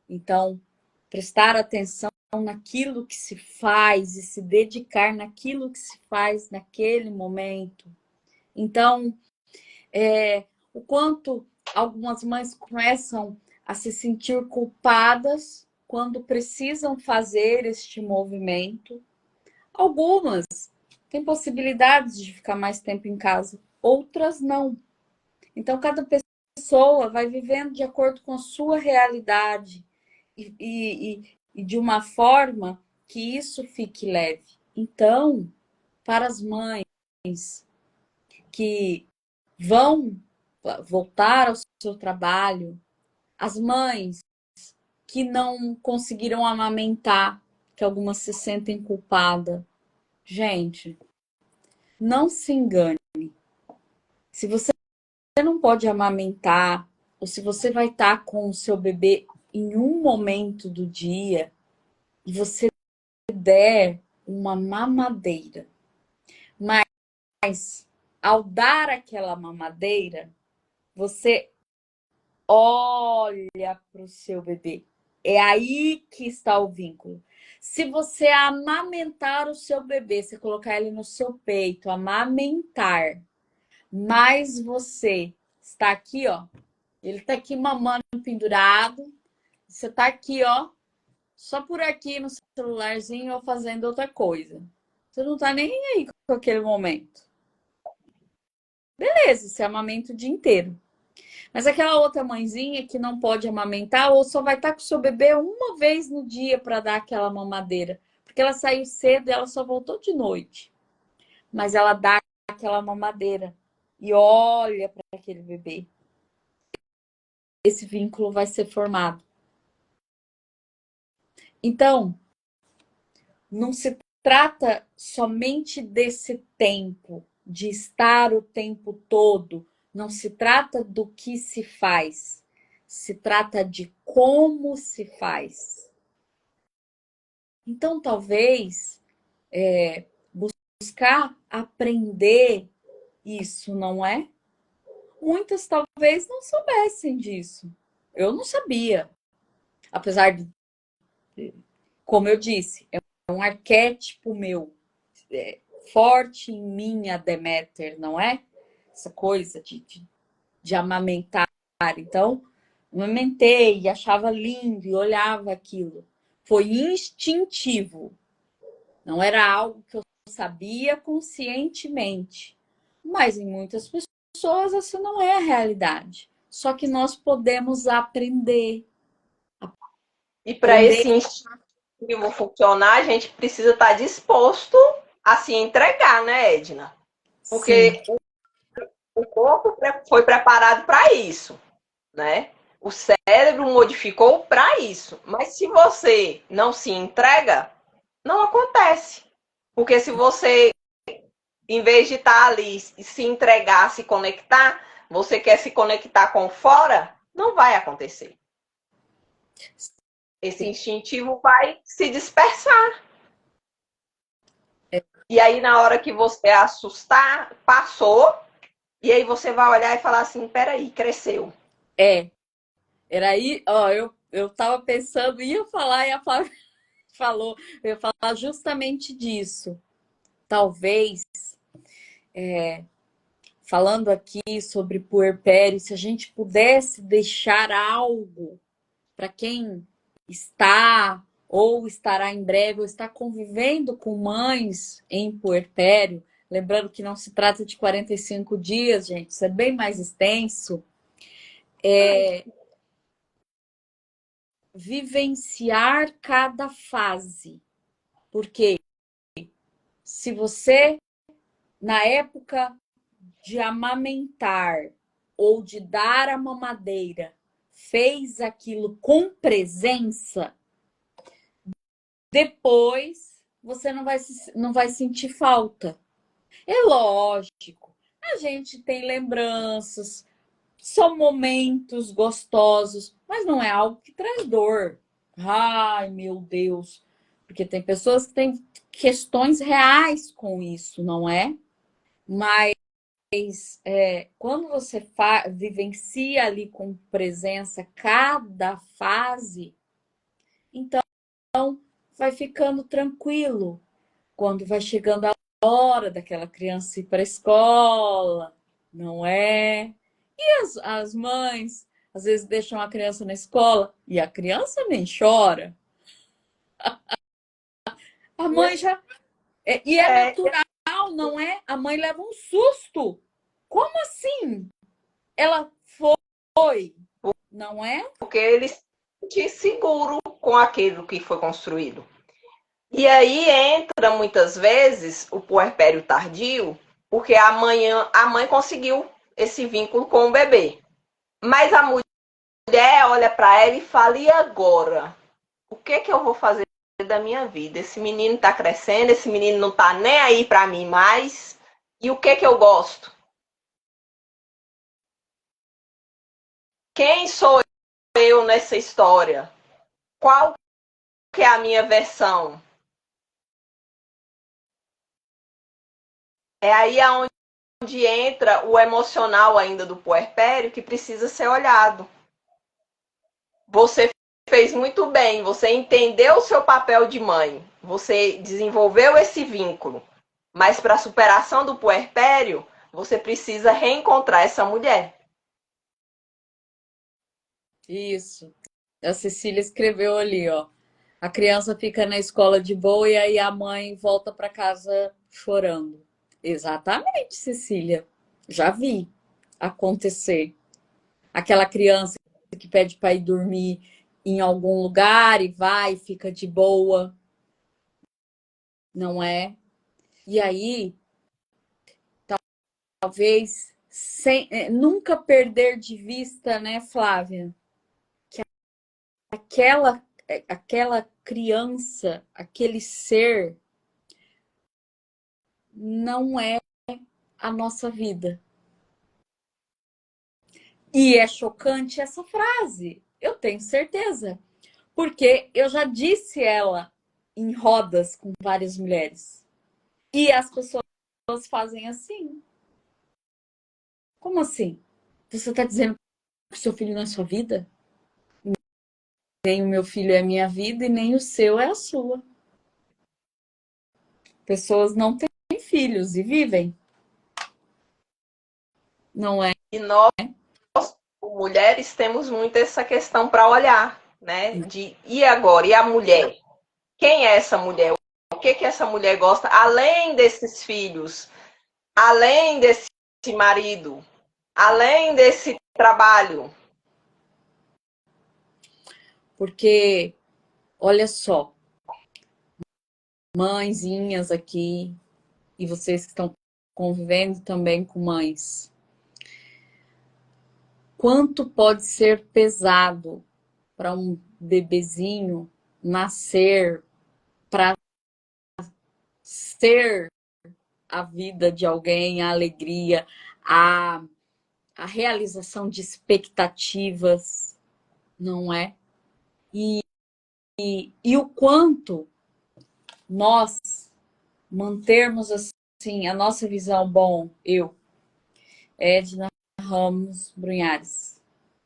Então, prestar atenção naquilo que se faz e se dedicar naquilo que se faz naquele momento. Então, o quanto algumas mães começam a se sentir culpadas quando precisam fazer este movimento. Algumas têm possibilidades de ficar mais tempo em casa, outras não. Então, cada pessoa vai vivendo de acordo com a sua realidade e de uma forma que isso fique leve. Então, para as mães que vão voltar ao seu trabalho, as mães que não conseguiram amamentar, que algumas se sentem culpadas. Gente, não se engane. Se você não pode amamentar, ou se você vai estar com o seu bebê em um momento do dia e você der uma mamadeira, mas ao dar aquela mamadeira, você olha para o seu bebê. É aí que está o vínculo. Se você amamentar o seu bebê, você colocar ele no seu peito, amamentar, mas você está aqui, ó, ele está aqui mamando pendurado, você está aqui, ó, só por aqui no celularzinho ou fazendo outra coisa. Você não está nem aí com aquele momento. Beleza, você amamenta o dia inteiro. Mas aquela outra mãezinha que não pode amamentar ou só vai estar com o seu bebê uma vez no dia para dar aquela mamadeira. Porque ela saiu cedo e ela só voltou de noite. Mas ela dá aquela mamadeira e olha para aquele bebê. Esse vínculo vai ser formado. Então, não se trata somente desse tempo, de estar o tempo todo. Não se trata do que se faz, se trata de como se faz. Então, talvez buscar aprender isso, não é? Muitas talvez não soubessem disso. Eu não sabia. Apesar de, como eu disse, é um arquétipo meu, forte em mim a Deméter, não é? Essa coisa de amamentar. Então, amamentei e achava lindo e olhava aquilo. Foi instintivo. Não era algo que eu sabia conscientemente. Mas em muitas pessoas essa não é a realidade. Só que nós podemos aprender. E para esse instintivo funcionar, a gente precisa estar disposto a se entregar, né, Edna? Porque Sim. o corpo foi preparado para isso, né? O cérebro modificou para isso. Mas se você não se entrega, não acontece. Porque se você em vez de estar ali e se entregar, se conectar, você quer se conectar com fora, não vai acontecer. Esse instintivo vai se dispersar. E aí, na hora que você assustar, passou, e aí você vai olhar e falar assim, peraí, cresceu. Era aí, ó, eu tava pensando, ia falar, e a Flávia falou, eu ia falar justamente disso. Talvez, falando aqui sobre puerpério, se a gente pudesse deixar algo para quem está ou estará em breve ou está convivendo com mães em puerpério, lembrando que não se trata de 45 dias, gente, isso é bem mais extenso, vivenciar cada fase. Porque se você, na época de amamentar ou de dar a mamadeira, fez aquilo com presença, depois você não vai sentir falta. É lógico, a gente tem lembranças, são momentos gostosos, mas não é algo que traz dor. Ai, meu Deus. Porque tem pessoas que têm questões reais com isso, não é? Mas quando você vivencia ali com presença cada fase, então vai ficando tranquilo. Quando vai chegando a hora daquela criança ir para a escola, não é? E as mães, às vezes, deixam a criança na escola e a criança nem chora. A mãe já. E é É, natural, não é? A mãe leva um susto. Como assim? Ela foi, não é? porque ele se sente seguro com aquilo que foi construído. E aí entra muitas vezes o puerpério tardio, porque a mãe conseguiu esse vínculo com o bebê. Mas a mulher olha para ela e fala: e agora? O que que eu vou fazer da minha vida? Esse menino está crescendo, esse menino não está nem aí para mim mais. E o que que eu gosto? Quem sou eu nessa história? Qual que é a minha versão? É aí onde entra o emocional ainda do puerpério que precisa ser olhado. Você fez muito bem, você entendeu o seu papel de mãe, você desenvolveu esse vínculo, mas para a superação do puerpério, você precisa reencontrar essa mulher. Isso. A Cecília escreveu ali, ó. A criança fica na escola de boa e aí a mãe volta para casa chorando. Exatamente, Cecília. Já vi acontecer. Aquela criança que pede para ir dormir em algum lugar e vai e fica de boa, não é? E aí, talvez nunca perder de vista, né, Flávia? Que aquela criança, aquele ser, não é a nossa vida. E é chocante essa frase, eu tenho certeza. Porque eu já disse ela em rodas com várias mulheres. E as pessoas fazem assim. Como assim? Você está dizendo que o seu filho não é sua vida? Nem o meu filho é minha vida e nem o seu é a sua. Pessoas não têm filhos e vivem, não é? E nós, mulheres, temos muito essa questão para olhar, né? De e agora? E a mulher? Quem é essa mulher? O que que essa mulher gosta? Além desses filhos, além desse marido, além desse trabalho. Porque, olha só, mãezinhas aqui, e vocês que estão convivendo também com mães, quanto pode ser pesado para um bebezinho nascer, para ser a vida de alguém, a alegria, a, a realização de expectativas, não é? E o quanto nós mantermos assim a nossa visão, bom, eu, Edna Ramos Brunhares,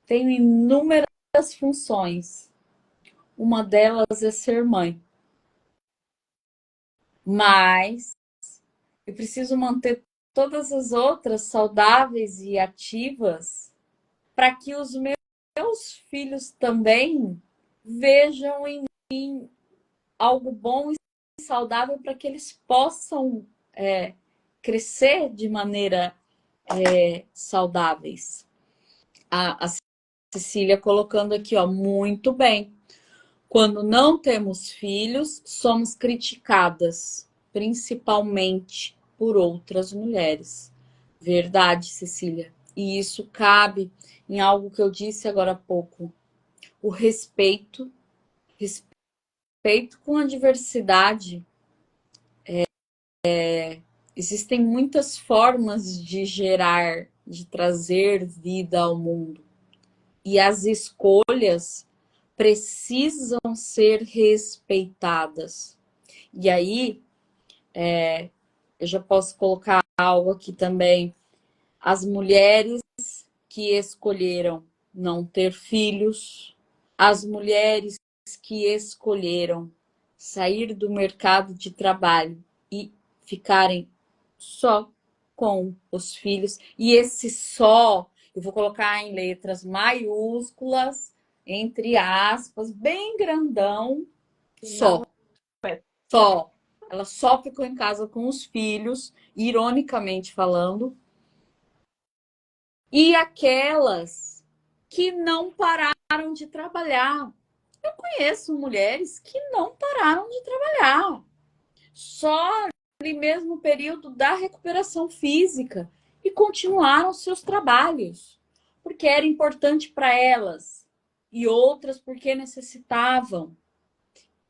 tenho inúmeras funções. Uma delas é ser mãe. Mas eu preciso manter todas as outras saudáveis e ativas para que os meus filhos também vejam em mim algo bom e saudável para que eles possam crescer de maneira saudáveis. A Cecília colocando aqui, ó, muito bem. Quando não temos filhos, somos criticadas, principalmente por outras mulheres. Verdade, Cecília. E isso cabe em algo que eu disse agora há pouco. O respeito, respeito com a diversidade. Existem muitas formas de gerar, de trazer vida ao mundo. E as escolhas precisam ser respeitadas. E aí, eu já posso colocar algo aqui também. As mulheres que escolheram não ter filhos, as mulheres que escolheram sair do mercado de trabalho e ficarem só com os filhos. E esse só, eu vou colocar em letras maiúsculas, entre aspas, bem grandão, só. Só. Ela só ficou em casa com os filhos, ironicamente falando. E aquelas que não pararam de trabalhar. Eu conheço mulheres que não pararam de trabalhar. Só ali mesmo o período da recuperação física e continuaram seus trabalhos, porque era importante para elas e outras porque necessitavam.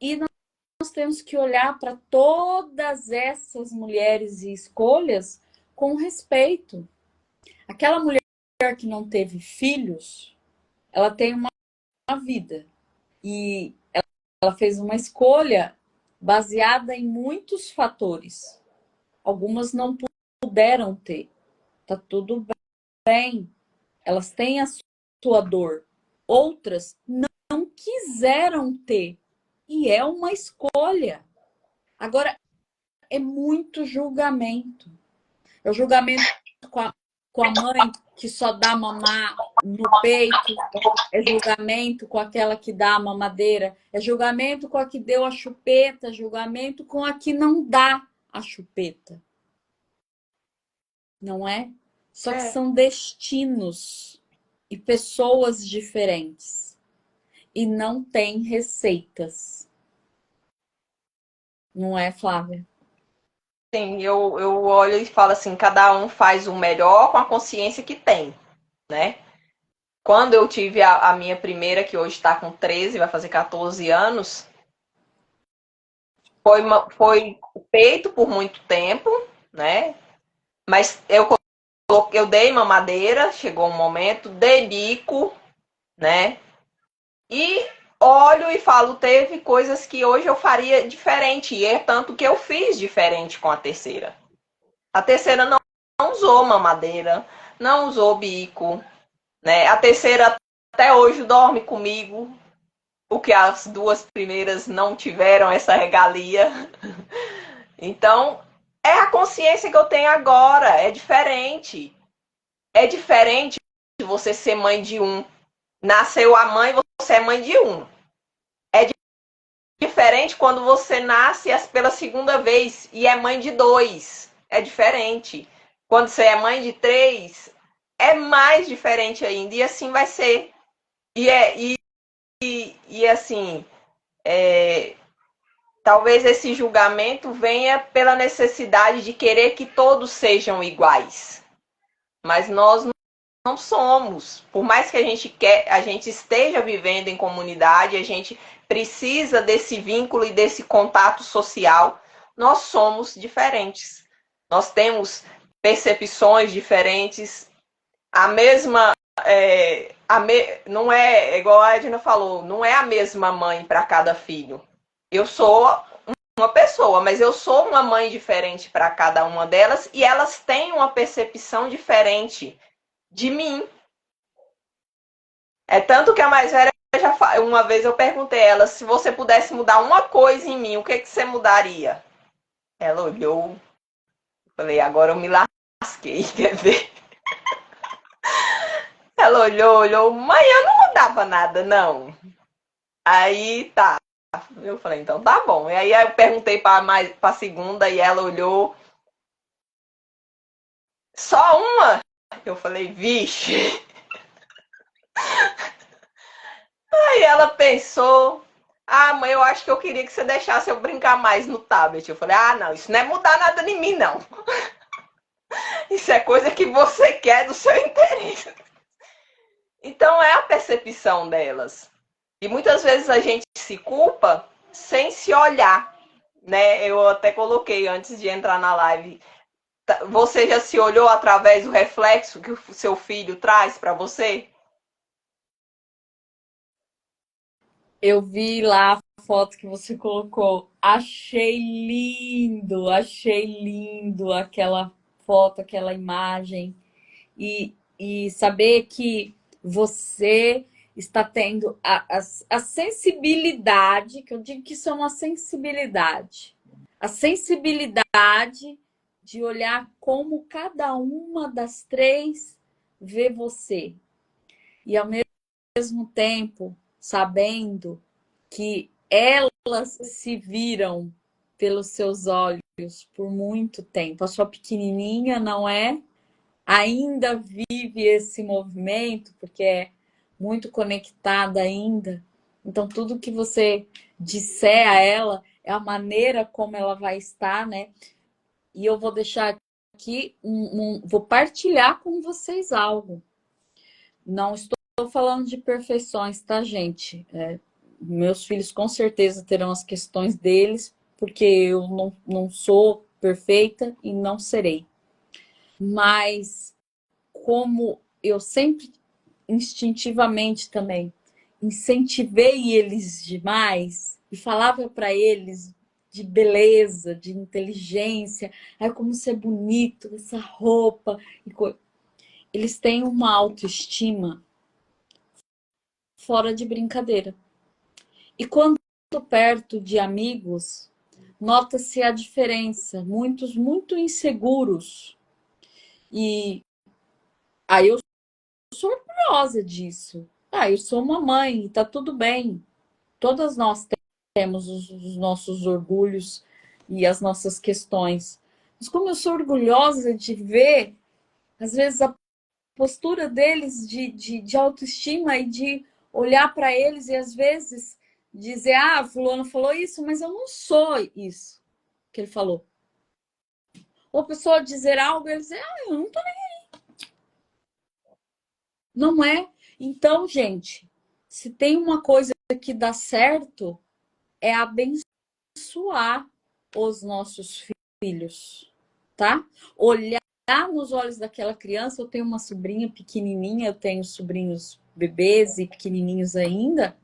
E nós temos que olhar para todas essas mulheres e escolhas com respeito. Aquela mulher que não teve filhos, ela tem uma vida e ela fez uma escolha baseada em muitos fatores. Algumas não puderam ter. Tá tudo bem. Elas têm a sua dor. Outras não quiseram ter. E é uma escolha. Agora, é muito julgamento. É o julgamento com a mãe que só dá mamar no peito. É julgamento com aquela que dá a mamadeira. É julgamento com a que deu a chupeta. Julgamento com a que não dá a chupeta. Não é? Só que são destinos e pessoas diferentes. E não tem receitas. Não é, Flávia? Sim, eu olho e falo assim, cada um faz o melhor com a consciência que tem, né? Quando eu tive a minha primeira, que hoje está com 13, vai fazer 14 anos, foi o peito por muito tempo, né? Mas eu dei mamadeira, chegou um momento, dei bico, né? E olho e falo, teve coisas que hoje eu faria diferente, e é tanto que eu fiz diferente com a terceira. A terceira não usou mamadeira, não usou bico, né? A terceira até hoje dorme comigo, o que as duas primeiras não tiveram essa regalia. Então, é a consciência que eu tenho agora, é diferente. É diferente você ser mãe de um. Nasceu a mãe, você é mãe de um. É diferente quando você nasce pela segunda vez e é mãe de dois. É diferente. Quando você é mãe de três, é mais diferente ainda. E assim vai ser. E assim, talvez esse julgamento venha pela necessidade de querer que todos sejam iguais. Mas nós não somos. Por mais que a gente esteja vivendo em comunidade, a gente precisa desse vínculo e desse contato social, nós somos diferentes. Nós temos percepções diferentes, a mesma. Não é, igual a Edna falou, não é a mesma mãe para cada filho. Eu sou uma pessoa, mas eu sou uma mãe diferente para cada uma delas e elas têm uma percepção diferente de mim. É tanto que a mais velha uma vez eu perguntei a ela se você pudesse mudar uma coisa em mim, o que você mudaria? Ela olhou, falei, agora eu me lasquei, quer ver? Ela olhou, mãe, eu não mudava nada, não. Aí tá. Eu falei, então tá bom. E aí eu perguntei pra segunda e ela olhou. Só uma? Eu falei, vixe. Aí ela pensou, ah, mãe, eu acho que eu queria que você deixasse eu brincar mais no tablet. Eu falei, ah, não, isso não é mudar nada em mim, não. Isso é coisa que você quer do seu interesse. Então é a percepção delas. E muitas vezes a gente se culpa sem se olhar, né? Eu até coloquei antes de entrar na live. Você já se olhou através do reflexo que o seu filho traz para você? Eu vi lá a foto que você colocou. Achei lindo aquela foto, aquela imagem. E saber que você está tendo a sensibilidade, que eu digo que isso é uma sensibilidade, a sensibilidade de olhar como cada uma das três vê você. E ao mesmo tempo, sabendo que elas se viram pelos seus olhos por muito tempo. A sua pequenininha não é ainda vive esse movimento, porque é muito conectada ainda. Então, tudo que você disser a ela é a maneira como ela vai estar, né? E eu vou deixar aqui, vou partilhar com vocês algo. Não estou falando de perfeições, tá, gente? Meus filhos com certeza terão as questões deles, porque eu não sou perfeita e não serei. Mas como eu sempre instintivamente também incentivei eles demais e falava para eles de beleza, de inteligência, aí como ser bonito, essa roupa. Eles têm uma autoestima fora de brincadeira. E quando perto de amigos, nota-se a diferença. Muitos muito inseguros. E aí eu sou orgulhosa disso. Eu sou uma mãe, tá tudo bem. Todas nós temos os nossos orgulhos e as nossas questões. Mas como eu sou orgulhosa de ver, às vezes, a postura deles de autoestima e de olhar para eles e, às vezes, dizer, fulano falou isso, mas eu não sou isso que ele falou. Ou a pessoa dizer algo e ele dizer, eu não tô nem... Não é. Então, gente, se tem uma coisa que dá certo, é abençoar os nossos filhos, tá? Olhar nos olhos daquela criança. Eu tenho uma sobrinha pequenininha, eu tenho sobrinhos bebês e pequenininhos ainda.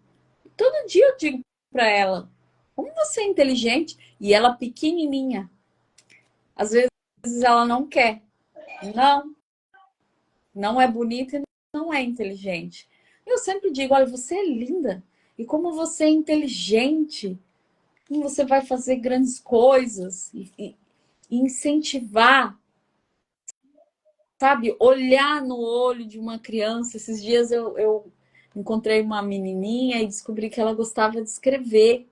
Todo dia eu digo para ela, como você é inteligente? E ela pequenininha. Às vezes ela não quer. Não é bonita e não é inteligente. Eu sempre digo, olha, você é linda. E como você é inteligente, como você vai fazer grandes coisas e incentivar, sabe? Olhar no olho de uma criança. Esses dias eu encontrei uma menininha e descobri que ela gostava de escrever.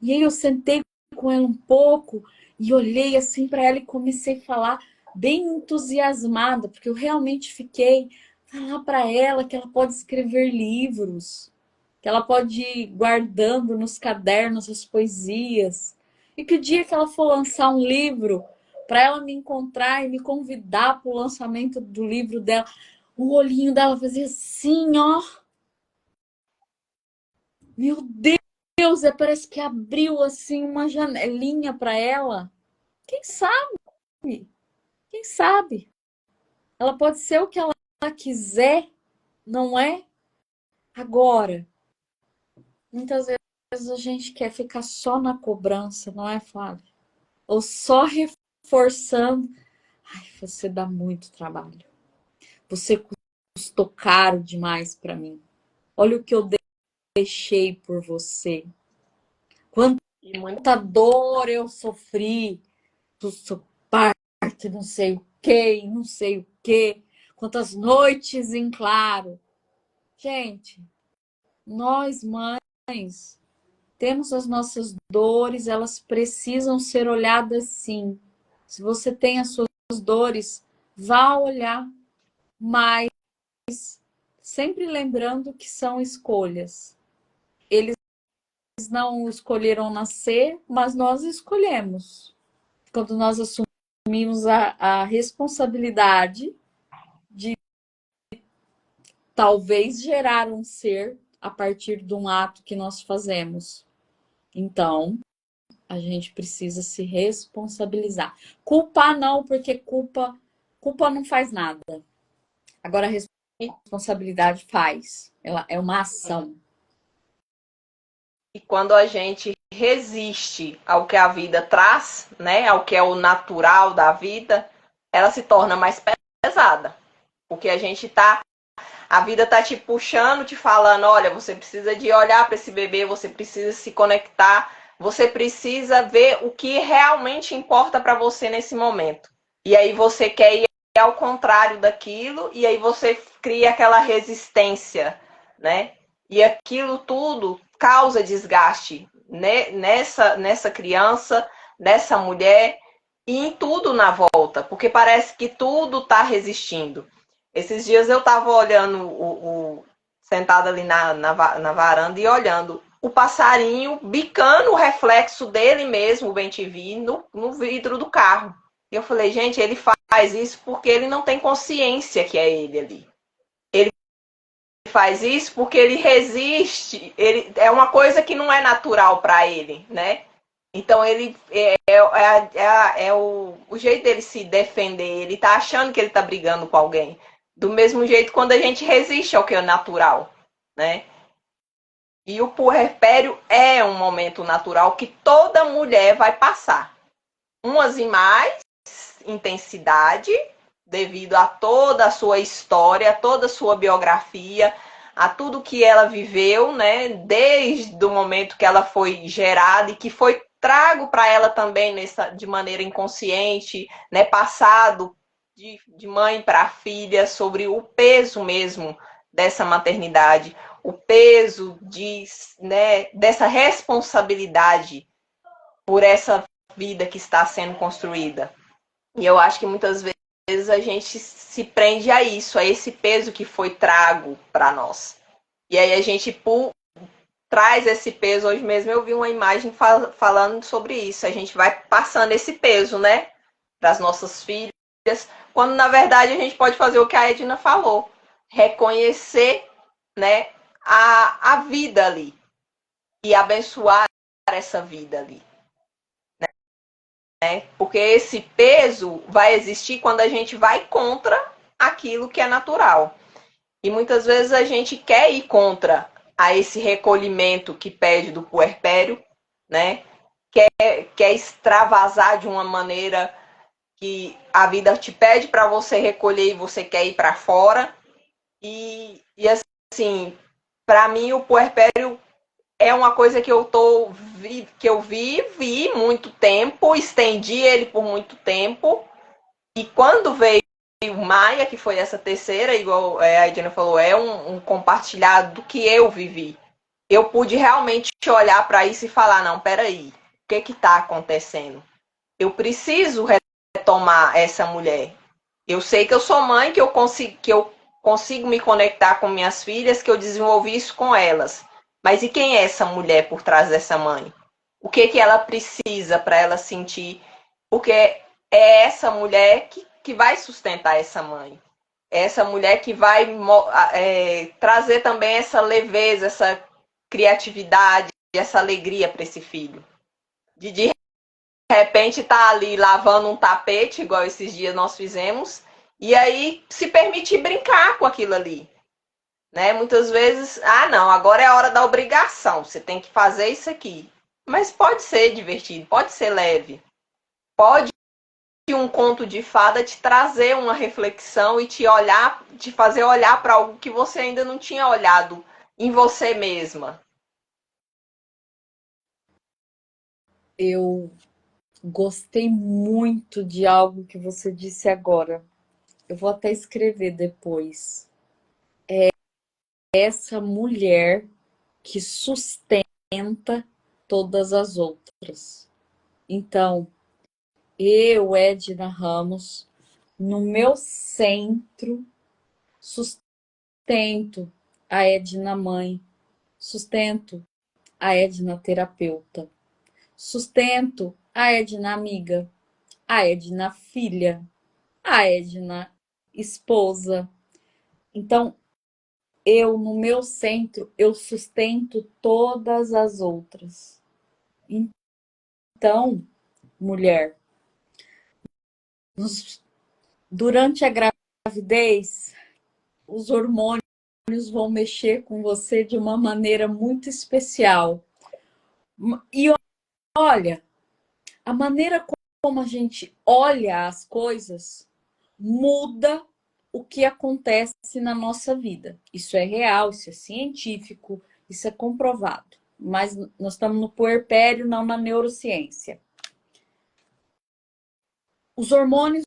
E aí eu sentei com ela um pouco e olhei assim para ela e comecei a falar bem entusiasmada, porque eu realmente fiquei falar para ela que ela pode escrever livros, que ela pode ir guardando nos cadernos as poesias, e que o dia que ela for lançar um livro, para ela me encontrar e me convidar para o lançamento do livro dela, o olhinho dela fazia assim, ó. Meu Deus, parece que abriu assim uma janelinha para ela. Quem sabe? Quem sabe? Ela pode ser o que ela quiser, não é? Agora, muitas vezes a gente quer ficar só na cobrança, não é, Flávia? Ou só reforçando. Ai, você dá muito trabalho. Você custou caro demais para mim. Olha o que eu deixei por você. Quanta dor eu sofri. Do seu parte, não sei o que, não sei o que. Quantas noites em claro. Gente, nós mães temos as nossas dores, elas precisam ser olhadas sim. Se você tem as suas dores, vá olhar, mas sempre lembrando que são escolhas. Eles não escolheram nascer, mas nós escolhemos. Quando nós assumimos a responsabilidade de talvez gerar um ser a partir de um ato que nós fazemos. Então, a gente precisa se responsabilizar. Culpar não, porque culpa não faz nada. Agora a responsabilidade faz. Ela é uma ação. E quando a gente resiste ao que a vida traz, né, ao que é o natural da vida, ela se torna mais pesada. Porque a vida tá te puxando, te falando, olha, você precisa de olhar para esse bebê, você precisa se conectar, você precisa ver o que realmente importa para você nesse momento. E aí você quer ir ao contrário daquilo, e aí você cria aquela resistência, né? E aquilo tudo causa desgaste, né? Nessa criança, nessa mulher e em tudo na volta, porque parece que tudo está resistindo. Esses dias eu estava olhando, sentada ali na varanda e olhando o passarinho bicando o reflexo dele mesmo, o bem-te-vi, no vidro do carro. E eu falei, gente, ele faz isso porque ele não tem consciência que é ele ali. Ele faz isso porque ele resiste, ele é uma coisa que não é natural para ele, né? Então ele é o jeito dele se defender, ele tá achando que ele tá brigando com alguém. Do mesmo jeito quando a gente resiste ao que é natural, né? E o puerpério é um momento natural que toda mulher vai passar. Umas em mais intensidade, devido a toda a sua história, toda a sua biografia, a tudo que ela viveu, né? Desde o momento que ela foi gerada e que foi trago para ela também de maneira inconsciente, né? Passado de mãe para filha sobre o peso mesmo dessa maternidade, o peso dessa responsabilidade por essa vida que está sendo construída. E eu acho que muitas vezes a gente se prende a isso, a esse peso que foi trago para nós. E aí a gente traz esse peso. Hoje mesmo eu vi uma imagem falando sobre isso. A gente vai passando esse peso, né, para as nossas filhas, quando na verdade a gente pode fazer o que a Edna falou, reconhecer, né, a vida ali e abençoar essa vida ali. Né? Porque esse peso vai existir quando a gente vai contra aquilo que é natural. E muitas vezes a gente quer ir contra a esse recolhimento que pede do puerpério, né? Quer extravasar de uma maneira que a vida te pede para você recolher e você quer ir para fora. E assim, para mim o puerpério é uma coisa que eu vi muito tempo, estendi ele por muito tempo. E quando veio Maia, que foi essa terceira, igual a Edna falou, é um compartilhado do que eu vivi. Eu pude realmente olhar para isso e falar, não, peraí, o que está acontecendo? Eu preciso retomar essa mulher. Eu sei que eu sou mãe, que eu consigo me conectar com minhas filhas, que eu desenvolvi isso com elas. Mas e quem é essa mulher por trás dessa mãe? O que ela precisa para ela sentir? Porque é essa mulher que vai sustentar essa mãe. É essa mulher que vai trazer também essa leveza, essa criatividade, essa alegria para esse filho. De repente tá ali lavando um tapete, igual esses dias nós fizemos, e aí se permitir brincar com aquilo ali. Né? Muitas vezes, não, agora é a hora da obrigação, você tem que fazer isso aqui. Mas pode ser divertido, pode ser leve. Pode um conto de fada te trazer uma reflexão e te fazer olhar para algo que você ainda não tinha olhado em você mesma. Eu gostei muito de algo que você disse agora. Eu vou até escrever depois. Essa mulher que sustenta todas as outras. Então, eu, Edna Ramos, no meu centro, sustento a Edna mãe, sustento a Edna terapeuta, sustento a Edna amiga, a Edna filha, a Edna esposa. Então, eu, no meu centro, eu sustento todas as outras. Então, mulher, durante a gravidez, os hormônios vão mexer com você de uma maneira muito especial. E olha, a maneira como a gente olha as coisas muda o que acontece na nossa vida. Isso é real, isso é científico, isso é comprovado. Mas nós estamos no puerpério, não na neurociência. Os hormônios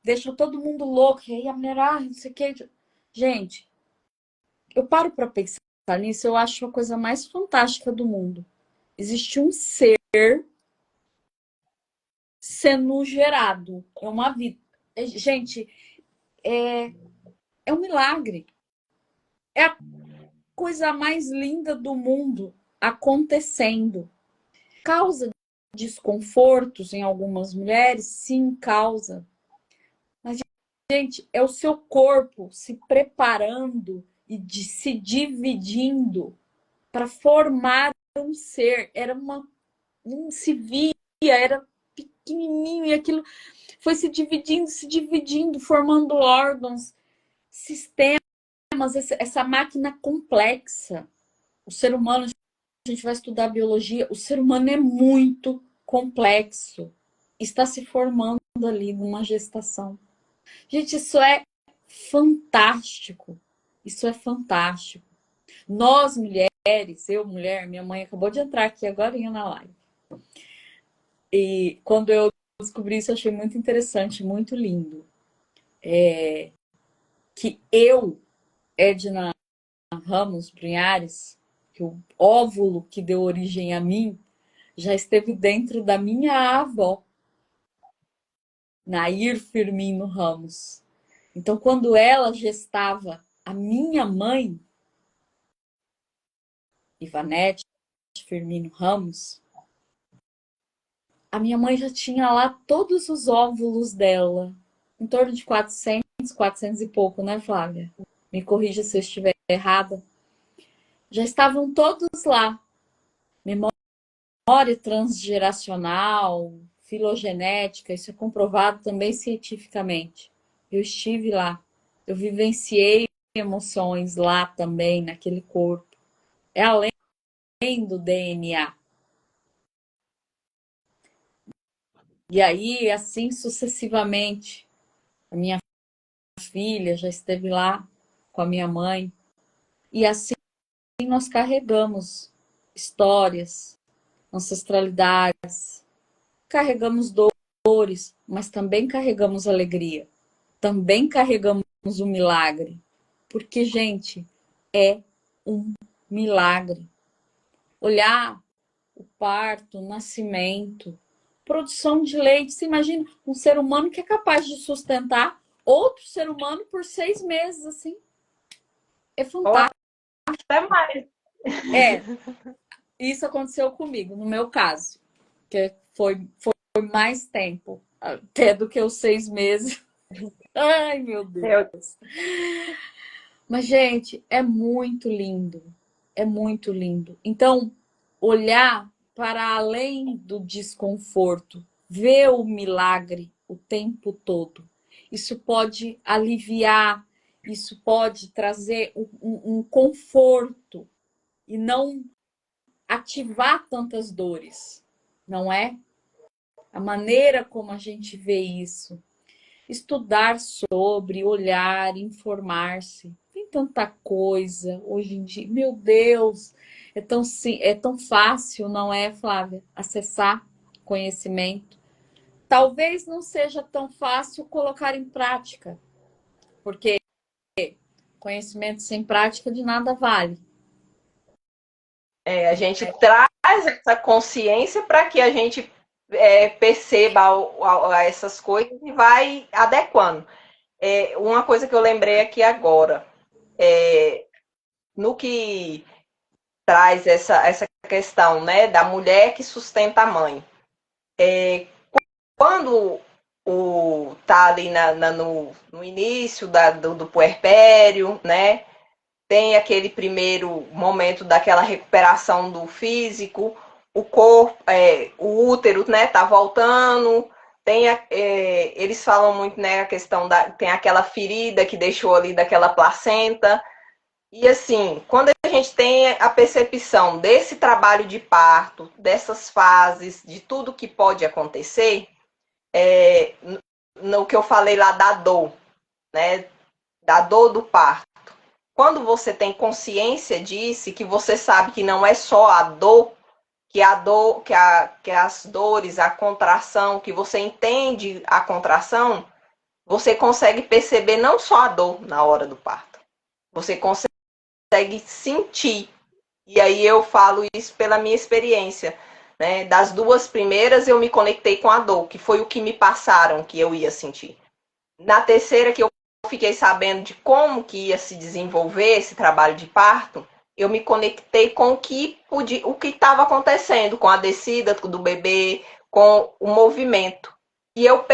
deixam todo mundo louco, e aí a mulher, não sei o que. Gente, eu paro para pensar nisso, eu acho a coisa mais fantástica do mundo. Existe um ser sendo gerado. É uma vida. Gente, é um milagre. É a coisa mais linda do mundo acontecendo. Causa desconfortos em algumas mulheres? Sim, causa. Mas, gente, é o seu corpo se preparando e se dividindo para formar um ser. Era não se via, era pequenininho e aquilo foi se dividindo, formando órgãos, sistemas, essa máquina complexa. O ser humano, a gente vai estudar biologia, o ser humano é muito complexo. Está se formando ali numa gestação. Gente, isso é fantástico. Isso é fantástico. Nós, mulheres, eu, mulher, minha mãe acabou de entrar aqui agora na live. E quando eu descobri isso, eu achei muito interessante, muito lindo. Que eu, Edna Ramos Brunhares, que o óvulo que deu origem a mim, já esteve dentro da minha avó, Nair Firmino Ramos. Então, quando ela gestava a minha mãe, Ivanete Firmino Ramos, a minha mãe já tinha lá todos os óvulos dela, em torno de 400 e pouco, né, Flávia? Me corrija se eu estiver errada. Já estavam todos lá. Memória transgeracional, filogenética, isso é comprovado também cientificamente. Eu estive lá, eu vivenciei emoções lá também, naquele corpo. É além do DNA. E aí, assim sucessivamente, a minha filha já esteve lá com a minha mãe. E assim nós carregamos histórias, ancestralidades, carregamos dores, mas também carregamos alegria. Também carregamos um milagre. Porque, gente, é um milagre. Olhar o parto, o nascimento, produção de leite. Você imagina um ser humano que é capaz de sustentar outro ser humano por 6 meses, assim. É Ou fantástico. até mais. É, isso aconteceu comigo, no meu caso. Que foi mais tempo, até do que os 6 meses. Ai, meu Eu, Deus. Mas, gente, é muito lindo. É muito lindo. Então, olhar para além do desconforto, ver o milagre o tempo todo. Isso pode aliviar, isso pode trazer um conforto e não ativar tantas dores, não é? A maneira como a gente vê isso. Estudar sobre, olhar, informar-se. Tem tanta coisa hoje em dia. Meu Deus, é tão fácil, não é, Flávia? Acessar conhecimento. Talvez não seja tão fácil colocar em prática, porque conhecimento sem prática de nada vale. A gente traz essa consciência para que a gente perceba essas coisas e vai adequando. Uma coisa que eu lembrei aqui agora, no que traz essa questão, né, da mulher que sustenta a mãe. Quando tá ali no início do puerpério, né, tem aquele primeiro momento daquela recuperação do físico, o corpo, o útero, né, tá voltando, eles falam muito, né, a questão tem aquela ferida que deixou ali daquela placenta, e assim, quando a gente tem a percepção desse trabalho de parto, dessas fases, de tudo que pode acontecer, no que eu falei lá da dor, né, da dor do parto, quando você tem consciência disso, que você sabe que não é só a dor, que as dores, a contração, que você entende a contração, você consegue perceber não só a dor na hora do parto. Você consegue sentir. E aí eu falo isso pela minha experiência. Né? Das duas primeiras eu me conectei com a dor, que foi o que me passaram que eu ia sentir. Na terceira, que eu fiquei sabendo de como que ia se desenvolver esse trabalho de parto, eu me conectei com o que estava acontecendo, com a descida do bebê, com o movimento. E eu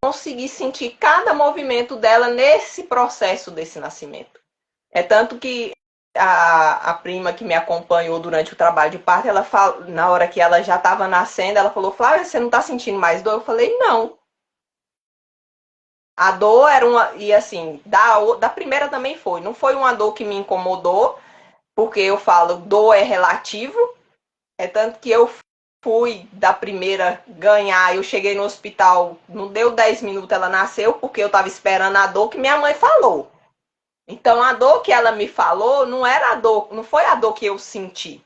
consegui sentir cada movimento dela nesse processo desse nascimento. É tanto que a prima que me acompanhou durante o trabalho de parto, ela fala, na hora que ela já estava nascendo, ela falou, Flávia, você não está sentindo mais dor? Eu falei, não. A dor era uma. E assim, da primeira também foi. Não foi uma dor que me incomodou, porque eu falo, dor é relativo. É tanto que eu fui da primeira ganhar. Eu cheguei no hospital, não deu 10 minutos, ela nasceu, porque eu estava esperando a dor que minha mãe falou. Então a dor que ela me falou não era a dor, não foi a dor que eu senti.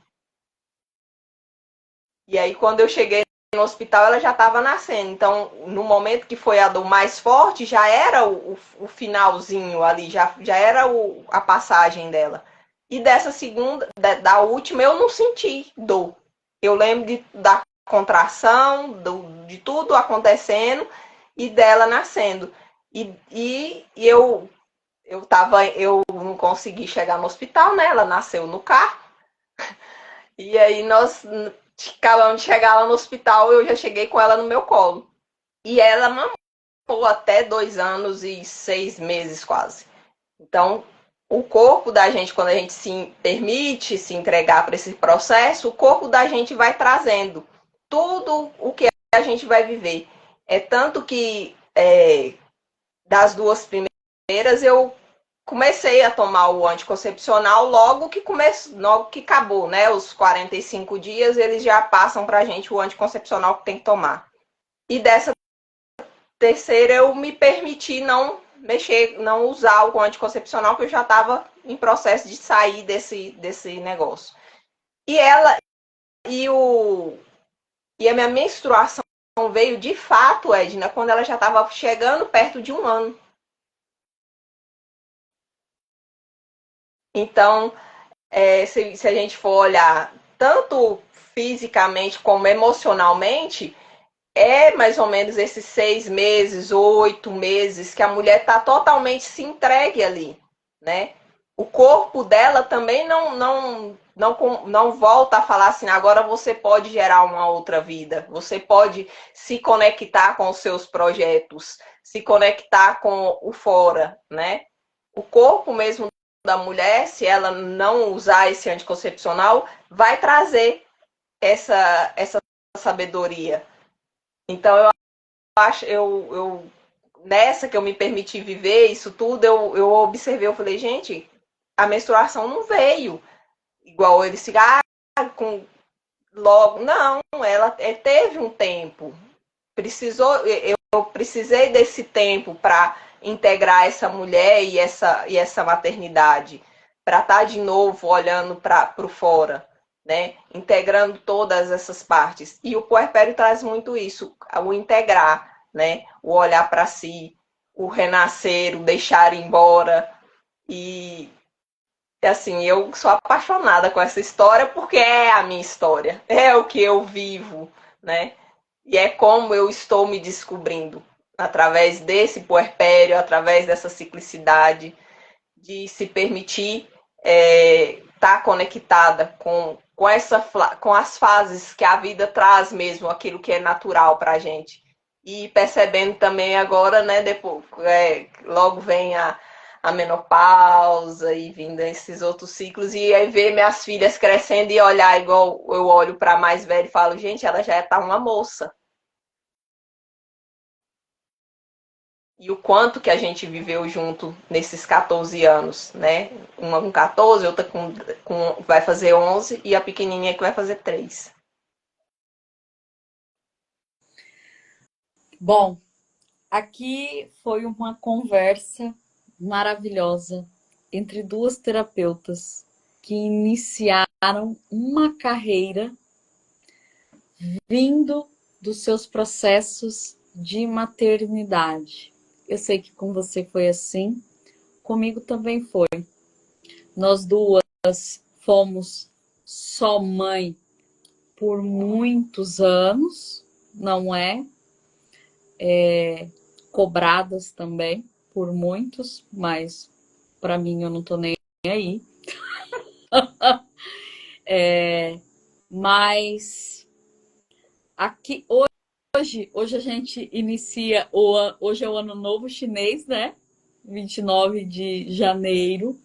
E aí, quando eu cheguei no hospital, ela já estava nascendo. Então, no momento que foi a dor mais forte, já era o finalzinho ali, já era a passagem dela. E dessa segunda, da última, eu não senti dor. Eu lembro da contração, de tudo acontecendo e dela nascendo. Eu não consegui chegar no hospital, né? Ela nasceu no carro. E aí nós acabamos de chegar lá no hospital, eu já cheguei com ela no meu colo. E ela mamou até 2 anos e 6 meses quase. Então, o corpo da gente, quando a gente se permite se entregar para esse processo, o corpo da gente vai trazendo tudo o que a gente vai viver. É tanto que das duas primeiras eu comecei a tomar o anticoncepcional logo que acabou, né? Os 45 dias, eles já passam pra gente o anticoncepcional que tem que tomar. E dessa terceira eu me permiti não mexer, não usar o anticoncepcional, porque eu já estava em processo de sair desse negócio. E ela e o e a minha menstruação veio de fato, Edna, quando ela já estava chegando perto de 1 ano. Então, se a gente for olhar tanto fisicamente como emocionalmente, é mais ou menos esses 6 meses, 8 meses que a mulher está totalmente se entregue ali, né? O corpo dela também não volta a falar assim, agora você pode gerar uma outra vida, você pode se conectar com os seus projetos, se conectar com o fora, né? O corpo mesmo da mulher, se ela não usar esse anticoncepcional, vai trazer essa sabedoria. Então eu acho, nessa que eu me permiti viver isso tudo, eu observei, eu falei, gente, a menstruação não veio igual eles ficam, com logo, não, ela teve um tempo, eu precisei desse tempo para integrar essa mulher e essa maternidade, para estar de novo olhando para o fora, né? Integrando todas essas partes. E o puerpério traz muito isso, o integrar, né? O olhar para si, o renascer, o deixar ir embora. E assim, eu sou apaixonada com essa história porque é a minha história, é o que eu vivo, né? E é como eu estou me descobrindo através desse puerpério, através dessa ciclicidade, de se permitir estar conectada com as fases que a vida traz mesmo, aquilo que é natural para a gente. E percebendo também agora, né, depois, logo vem a menopausa e vindo esses outros ciclos, e aí ver minhas filhas crescendo e olhar igual eu olho para a mais velha e falo, gente, ela já está uma moça. E o quanto que a gente viveu junto nesses 14 anos, né? Uma com 14, outra vai fazer 11 e a pequenininha que vai fazer 3. Bom, aqui foi uma conversa maravilhosa entre duas terapeutas que iniciaram uma carreira vindo dos seus processos de maternidade. Eu sei que com você foi assim, comigo também foi. Nós duas fomos só mãe por muitos anos, não é? Cobradas também por muitos, mas para mim eu não tô nem aí. Mas aqui hoje a gente inicia hoje é o ano novo chinês, né? 29 de janeiro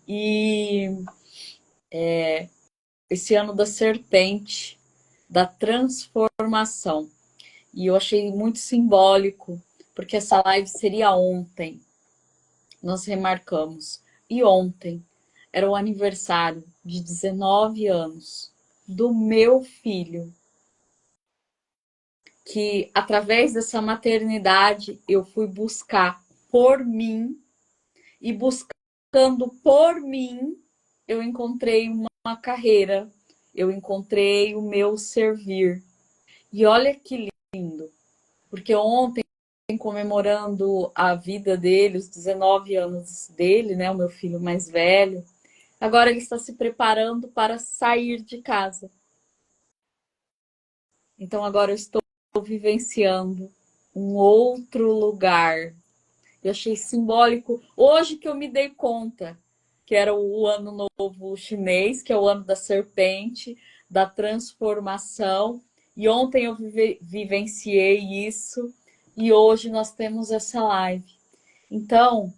e esse ano da serpente, da transformação. E eu achei muito simbólico, porque essa live seria ontem. Nós remarcamos. E ontem era o aniversário de 19 anos do meu filho, que através dessa maternidade eu fui buscar por mim e buscando por mim eu encontrei uma carreira, eu encontrei o meu servir. E olha que lindo, porque ontem comemorando a vida dele, os 19 anos dele, né, o meu filho mais velho. Agora ele está se preparando para sair de casa. Então agora eu estou vivenciando um outro lugar. Eu achei simbólico hoje que eu me dei conta que era o ano novo chinês, que é o ano da serpente, da transformação. E ontem eu vivenciei isso e hoje nós temos essa live. Então,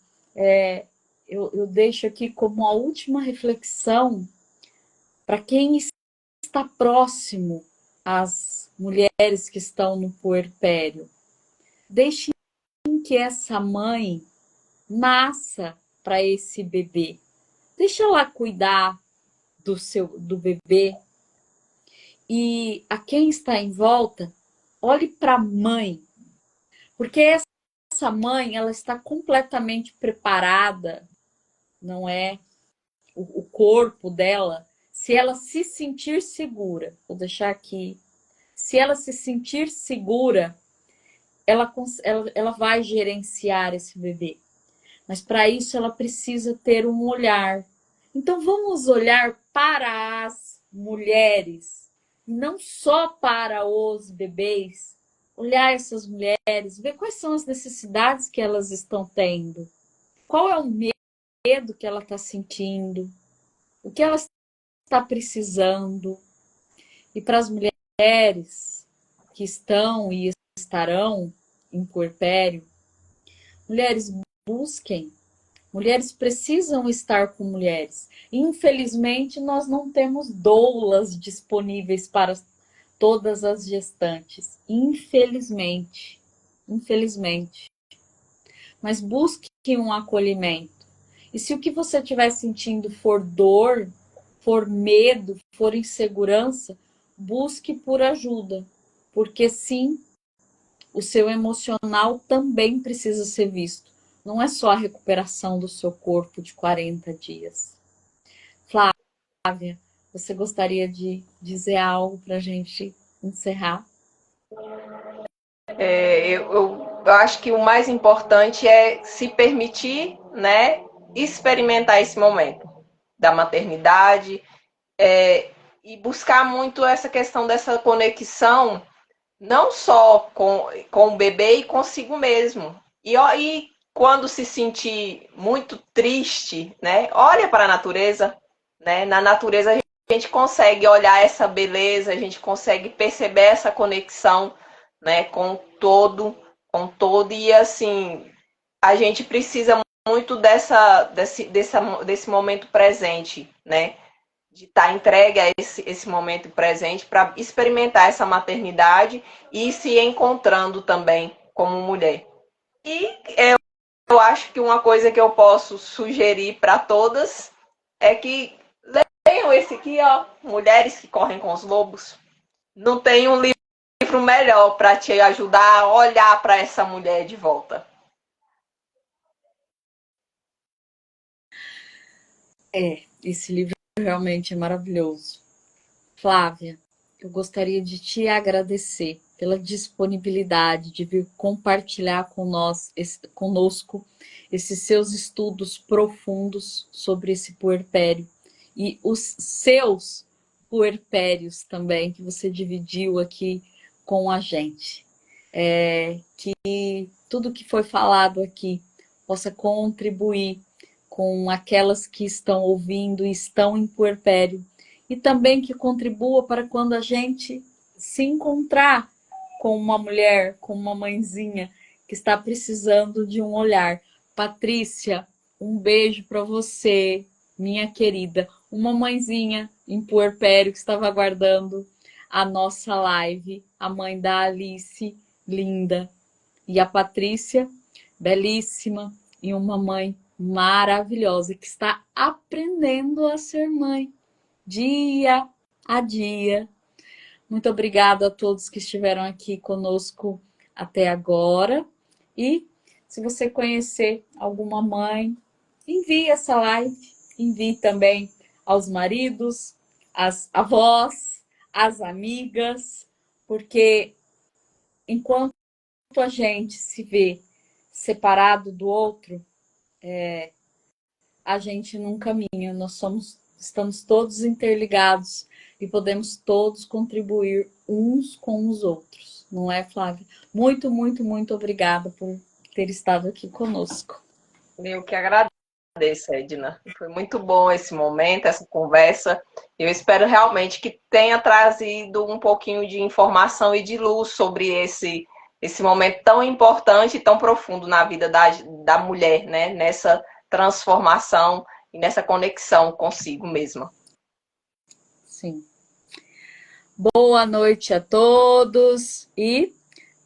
eu deixo aqui como a última reflexão para quem está próximo às mulheres que estão no puerpério. Deixe que essa mãe nasça para esse bebê. Deixa ela cuidar do bebê. E a quem está em volta, olhe para a mãe. Porque essa mãe, ela está completamente preparada, não é? O corpo dela, se ela se sentir segura, vou deixar aqui, se ela se sentir segura, ela vai gerenciar esse bebê. Mas para isso ela precisa ter um olhar. Então vamos olhar para as mulheres, e não só para os bebês. Olhar essas mulheres, ver quais são as necessidades que elas estão tendo. Qual é o medo que ela está sentindo? O que ela está precisando? E para as mulheres que estão e estarão em puerpério, mulheres, busquem Mulheres precisam estar com mulheres. Infelizmente, nós não temos doulas disponíveis para todas as gestantes. Infelizmente. Infelizmente. Mas busque um acolhimento. E se o que você estiver sentindo for dor, for medo, for insegurança, busque por ajuda. Porque sim, o seu emocional também precisa ser visto. Não é só a recuperação do seu corpo de 40 dias. Flávia, você gostaria de dizer algo para a gente encerrar? Eu acho que o mais importante é se permitir, né, experimentar esse momento da maternidade, e buscar muito essa questão dessa conexão, não só com o bebê e consigo mesmo. E quando se sentir muito triste, né, olha para a natureza, né? Na natureza a gente consegue olhar essa beleza, a gente consegue perceber essa conexão, né, com todo e assim, a gente precisa muito desse momento presente, né? De estar entregue a esse momento presente para experimentar essa maternidade e se encontrando também como mulher. E eu acho que uma coisa que eu posso sugerir para todas é que leiam esse aqui, ó, Mulheres que Correm com os Lobos. Não tem um livro melhor para te ajudar a olhar para essa mulher de volta. Esse livro realmente é maravilhoso. Flávia, eu gostaria de te agradecer pela disponibilidade de vir compartilhar conosco esses seus estudos profundos sobre esse puerpério e os seus puerpérios também, que você dividiu aqui com a gente. Que tudo que foi falado aqui possa contribuir com aquelas que estão ouvindo e estão em puerpério, e também que contribua para quando a gente se encontrar com uma mulher, com uma mãezinha que está precisando de um olhar. Patrícia, um beijo para você, minha querida. Uma mãezinha em puerpério que estava aguardando a nossa live, a mãe da Alice, linda. E a Patrícia, belíssima, e uma mãe maravilhosa que está aprendendo a ser mãe dia a dia. Muito obrigada a todos que estiveram aqui conosco até agora. E se você conhecer alguma mãe, envie essa live, envie também aos maridos, às avós, às amigas, porque enquanto a gente se vê separado do outro, a gente não caminha. Estamos todos interligados e podemos todos contribuir uns com os outros. Não é, Flávia? Muito, muito, muito obrigada por ter estado aqui conosco. Eu que agradeço, Edna. Foi muito bom esse momento, essa conversa. Eu espero realmente que tenha trazido um pouquinho de informação e de luz sobre esse momento tão importante e tão profundo na vida da mulher, né? Nessa transformação e nessa conexão consigo mesma. Sim. Boa noite a todos e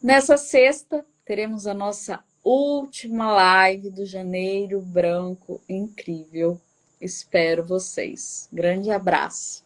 nessa sexta teremos a nossa última live do Janeiro Branco incrível. Espero vocês. Grande abraço.